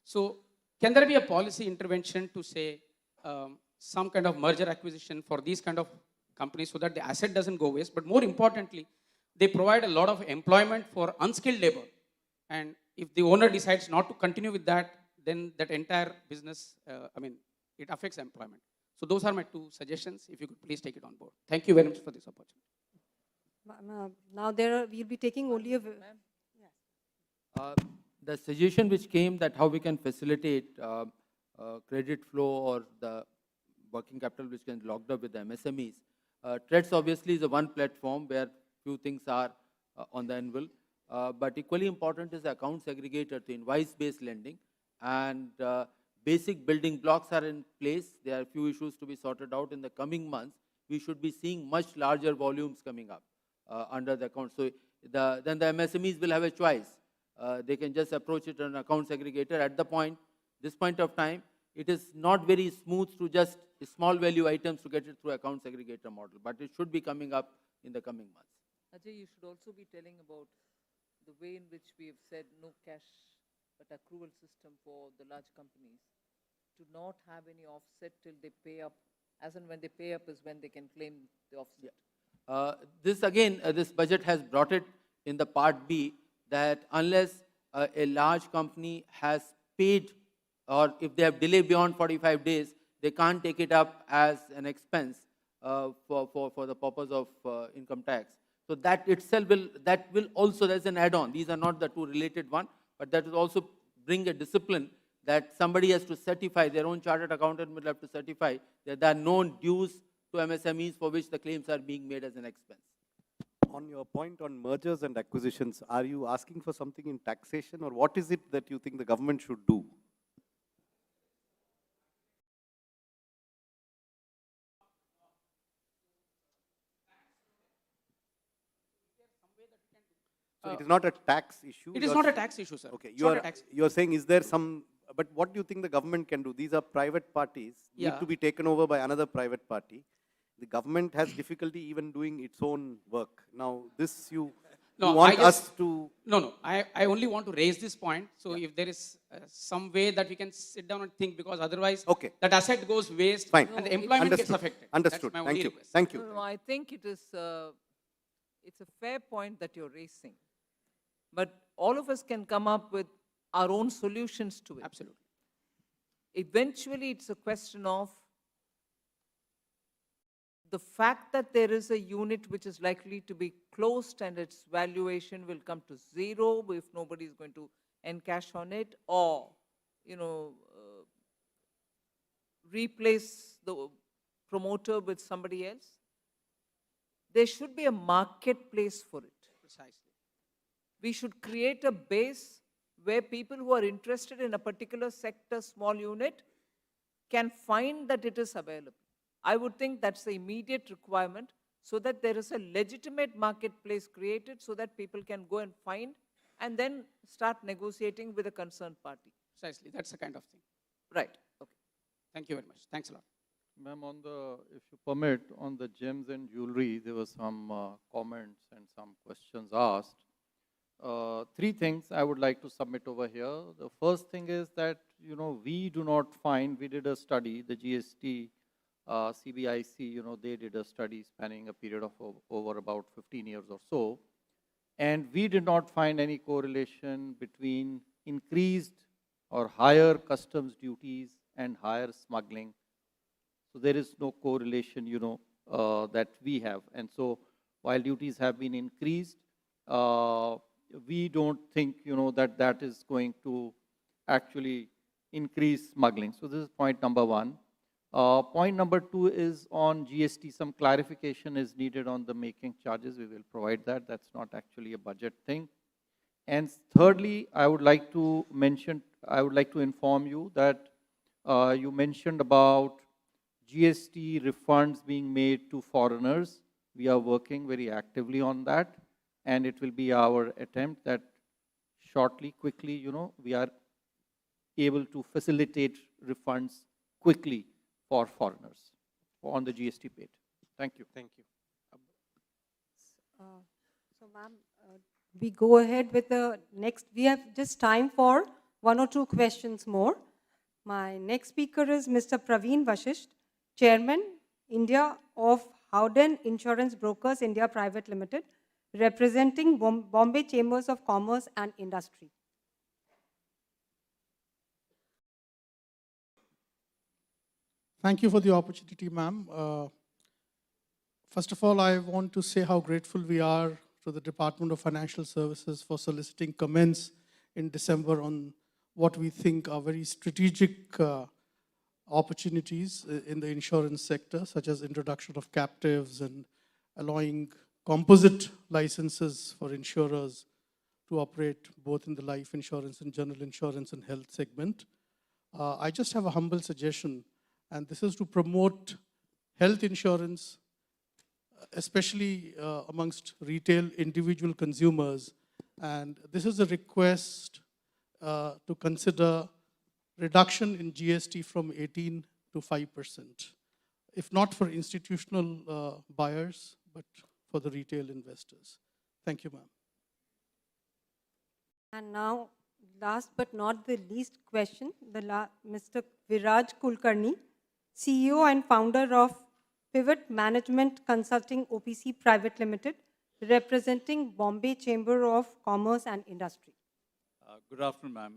So can there be a policy intervention to say some kind of merger acquisition for these kind of companies so that the asset doesn't go waste? But more importantly, they provide a lot of employment for unskilled labor. And if the owner decides not to continue with that, then that entire business, it affects employment. So those are my two suggestions. If you could please take it on board. Thank you very much for this opportunity. Now we'll be taking only a... The suggestion which came that how we can facilitate credit flow or the working capital which can locked up with the MSMEs. Treads obviously is the one platform where few things are on the anvil. But equally important is the account segregator to invoice-based lending. And basic building blocks are in place. There are a few issues to be sorted out in the coming months. We should be seeing much larger volumes coming up under the account. So then the MSMEs will have a choice. They can just approach it on an account segregator. At this point of time, it is not very smooth to just small value items to get it through account segregator model. But it should be coming up in the coming months. Ajay, you should also be telling about the way in which we have said no cash but accrual system for the large companies to not have any offset till they pay up, as and when they pay up is when they can claim the offset. This budget has brought it in the part B that unless a large company has paid or if they have delayed beyond 45 days, they can't take it up as an expense for the purpose of income tax. So that itself will also, there's an add-on. These are not the two related one, but that will also bring a discipline that somebody has to certify, their own chartered accountant will have to certify that there are known dues to MSMEs for which the claims are being made as an expense. On your point on mergers and acquisitions, are you asking for something in taxation or what is it that you think the government should do? So it is not a tax issue? It is not a tax issue, sir. Okay, you are saying is there some, but what do you think the government can do? These are private parties, need to be taken over by another private party. The government has difficulty even doing its own work. Now this you want us to... No, I only want to raise this point. So if there is some way that we can sit down and think, because otherwise that asset goes waste and the employment gets affected. Understood. That's my only request. Thank you. No, I think it is it's a fair point that you're raising. But all of us can come up with our own solutions to it. Absolutely. Eventually, it's a question of the fact that there is a unit which is likely to be closed and its valuation will come to zero if nobody is going to encash on it, or, replace the promoter with somebody else. There should be a marketplace for it. Precisely. We should create a base where people who are interested in a particular sector, small unit, can find that it is available. I would think that's the immediate requirement so that there is a legitimate marketplace created so that people can go and find and then start negotiating with a concerned party. Precisely, that's the kind of thing. Right, okay. Thank you very much. Thanks a lot. Ma'am, if you permit, on the gems and jewelry, there were some comments and some questions asked. three things I would like to submit over here. The first thing is that, we do not find, we did a study, the GST, CBIC, they did a study spanning a period of over about 15 years or so. And we did not find any correlation between increased or higher customs duties and higher smuggling. So there is no correlation, that we have. And so while duties have been increased, we don't think, that is going to actually increase smuggling. So this is point number one. Point number two is on GST. Some clarification is needed on the making charges. We will provide that. That's not actually a budget thing. And thirdly, I would like to inform you that you mentioned about GST refunds being made to foreigners. We are working very actively on that, and it will be our attempt that shortly, quickly, we are able to facilitate refunds quickly for foreigners on the GST paid. Thank you. Thank you. So, ma'am, we go ahead with the next. We have just time for one or two questions more. My next speaker is Mr. Praveen Vashisht, Chairman, India of Howden Insurance Brokers India Private Limited, representing Bombay Chambers of Commerce and Industry. Thank you for the opportunity, ma'am. First of all, I want to say how grateful we are to the Department of Financial Services for soliciting comments in December on what we think are very strategic opportunities in the insurance sector, such as introduction of captives and allowing composite licenses for insurers to operate both in the life insurance and general insurance and health segment. I just have a humble suggestion, and this is to promote health insurance, especially amongst retail individual consumers. And this is a request to consider reduction in GST from 18 to 5%, if not for institutional buyers, but for the retail investors. Thank you, ma'am. And now, last but not the least question, Mr. Viraj Kulkarni, CEO and founder of Pivot Management Consulting OPC Private Limited, representing Bombay Chamber of Commerce and Industry. Good afternoon, ma'am.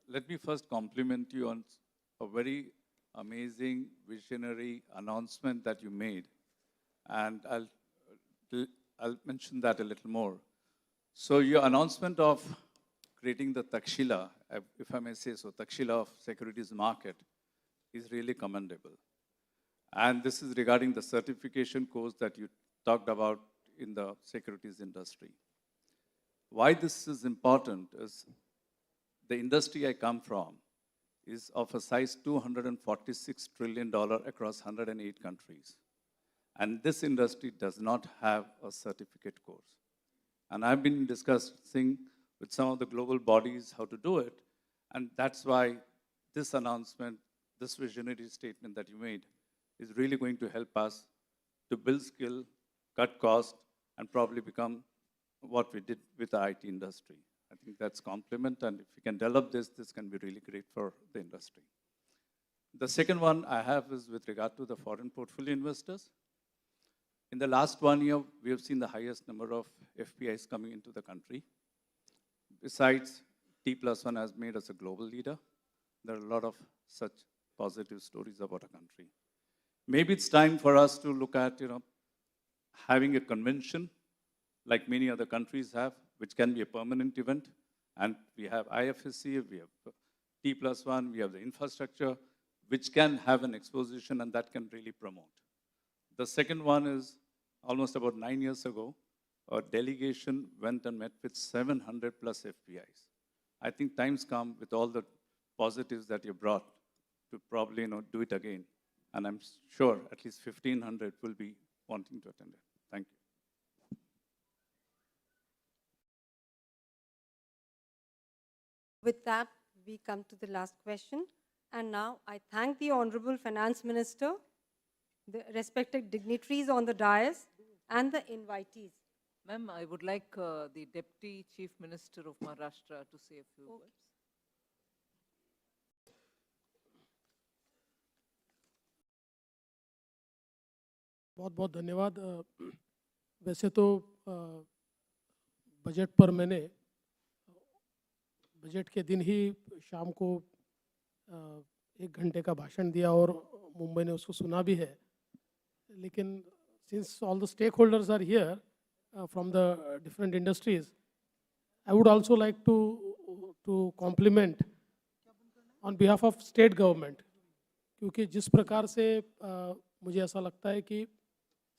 Let me first compliment you on a very amazing, visionary announcement that you made. And I'll mention that a little more. So your announcement of creating the Takshila, if I may say so, Takshila of securities market, is really commendable. And this is regarding the certification course that you talked about in the securities industry. Why this is important is the industry I come from is of a size $246 trillion across 108 countries. And this industry does not have a certificate course. And I've been discussing with some of the global bodies how to do it. And that's why this announcement, this visionary statement that you made is really going to help us to build skill, cut cost, and probably become what we did with the IT industry. I think that's compliment, and if we can develop this, this can be really great for the industry. The second one I have is with regard to the foreign portfolio investors. In the last 1 year, we have seen the highest number of FPIs coming into the country. Besides, T+1 has made us a global leader. There are a lot of such positive stories about our country. Maybe it's time for us to look at, having a convention like many other countries have, which can be a permanent event. And we have IFSC, we have T+1, we have the infrastructure, which can have an exposition and that can really promote. The second one is almost about 9 years ago, a delegation went and met with 700 plus FPIs. I think time's come with all the positives that you brought to probably do it again. And I'm sure at least 1,500 will be wanting to attend it. Thank you. With that, we come to the last question. And now I thank the Honorable Finance Minister, the respected dignitaries on the dais, and the invitees Ma'am, I would like the Deputy Chief Minister of Maharashtra to say a few words. बहुत बहुत धन्यवाद। वैसे तो budget पर मैंने budget के दिन ही शाम को 1 घंटे का भाषण दिया और मुंबई ने उसको सुना भी है, लेकिन since all the stakeholders are here from the different industries, I would also like to compliment on behalf of state government, क्योंकि जिस प्रकार से मुझे ऐसा लगता है कि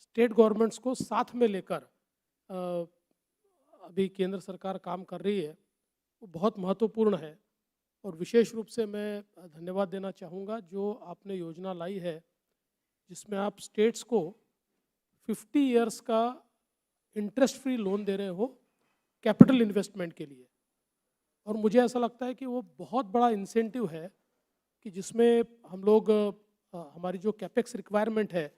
स्टेट गवर्नमेंट्स को साथ में लेकर अभी केंद्र सरकार काम कर रही है, वो बहुत महत्वपूर्ण है। और विशेष रूप से मैं धन्यवाद देना चाहूँगा जो आपने योजना लाई है जिसमें आप स्टेट्स को 50 इयर्स का इंटरेस्ट फ्री लोन दे रहे हो कैपिटल इन्वेस्टमेंट के लिए। और मुझे ऐसा लगता है कि वो बहुत बड़ा इंसेंटिव है कि जिसमें हम लोग हमारी जो कैपेक्स रिक्वायरमेंट है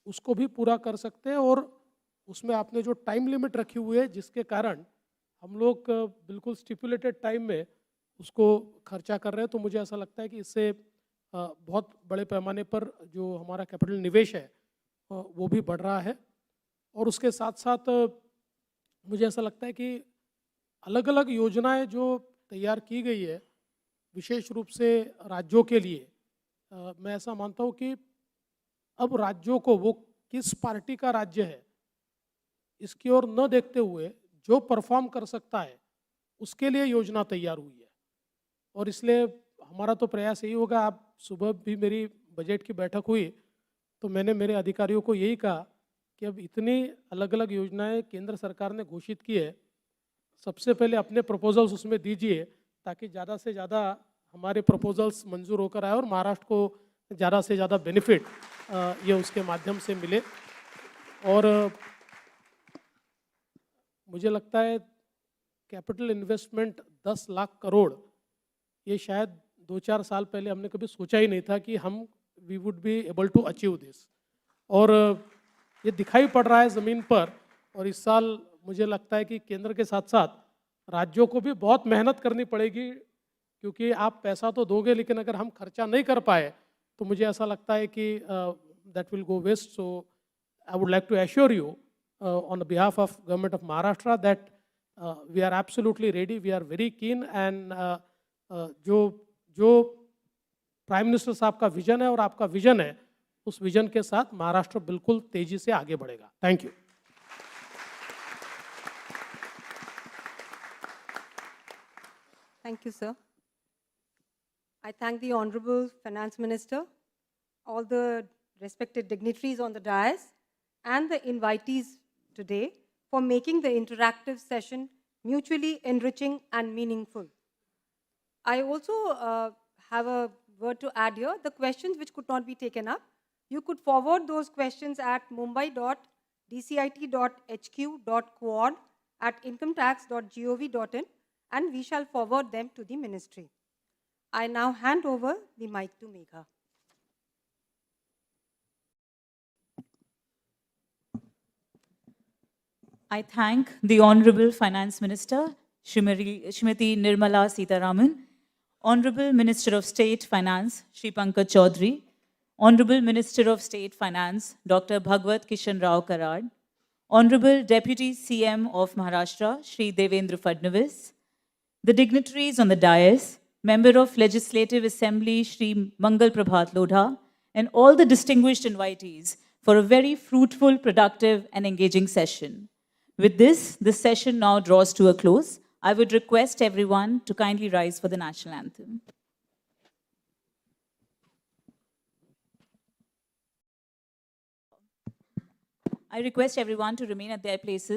उसको भी पूरा कर सकते हैं, और उसमें आपने जो टाइम लिमिट रखी हुई है जिसके कारण हम लोग बिल्कुल स्टिपुलेटेड टाइम में उसको खर्चा कर रहे हैं। तो मुझे ऐसा लगता है कि इससे बहुत बड़े पैमाने पर जो हमारा कैपिटल निवेश है वो भी बढ़ रहा है। और उसके साथ साथ मुझे ऐसा लगता है कि अलग अलग योजनाएं जो तैयार की गई है विशेष रूप से राज्यों के लिए, मैं ऐसा मानता हूँ कि अब राज्यों को वो किस पार्टी का राज्य है इसकी ओर न देखते हुए जो परफॉर्म कर सकता है उसके लिए योजना तैयार हुई है। और इसलिए हमारा तो प्रयास यही होगा, आप सुबह भी मेरी बजट की बैठक हुई तो मैंने मेरे अधिकारियों को यही कहा कि अब इतनी अलग अलग योजनाएं केंद्र सरकार ने घोषित की है, सबसे पहले अपने प्रपोजल्स उसमें दीजिए ताकि ज़्यादा से ज़्यादा हमारे प्रपोजल्स मंजूर होकर आए और महाराष्ट्र को ज़्यादा से ज़्यादा बेनिफिट ये उसके माध्यम से मिले। और मुझे लगता है कैपिटल इन्वेस्टमेंट 10 लाख करोड़ ये शायद 2-4 साल पहले हमने कभी सोचा ही नहीं था कि हम we would be able to achieve this, और ये दिखाई पड़ रहा है ज़मीन पर। और इस साल मुझे लगता है कि केंद्र के साथ साथ राज्यों को भी बहुत मेहनत करनी पड़ेगी, क्योंकि आप पैसा तो दोगे लेकिन अगर हम खर्चा नहीं कर पाए तो मुझे ऐसा लगता है कि that will go waste. So I would like to assure you on the behalf of government of Maharashtra that we are absolutely ready, we are very keen, and जो प्राइम मिनिस्टर साहब का विजन है और आपका vision है उस vision के साथ महाराष्ट्र बिल्कुल तेजी से आगे बढ़ेगा। Thank you. Thank you, sir. I thank the Honorable Finance Minister, all the respected dignitaries on the dais, and the invitees today for making the interactive session mutually enriching and meaningful. I also have a word to add here. The questions which could not be taken up, you could forward those questions at mumbai.dcit.hq.quad@incometax.gov.in and we shall forward them to the ministry. I now hand over the mic to Megha. I thank the Honorable Finance Minister, Srimati Nirmala Sitharaman, Honorable Minister of State Finance, Shri Pankaj Chaudhary, Honorable Minister of State Finance, Dr. Bhagwat Kishan Rao Karad, Honorable Deputy CM of Maharashtra, Shri Devendra Fadnavis, the dignitaries on the dais, Member of Legislative Assembly, Shri Mangal Prabhat Lodha, and all the distinguished invitees for a very fruitful, productive, and engaging session. With this session now draws to a close. I would request everyone to kindly rise for the national anthem. I request everyone to remain at their places.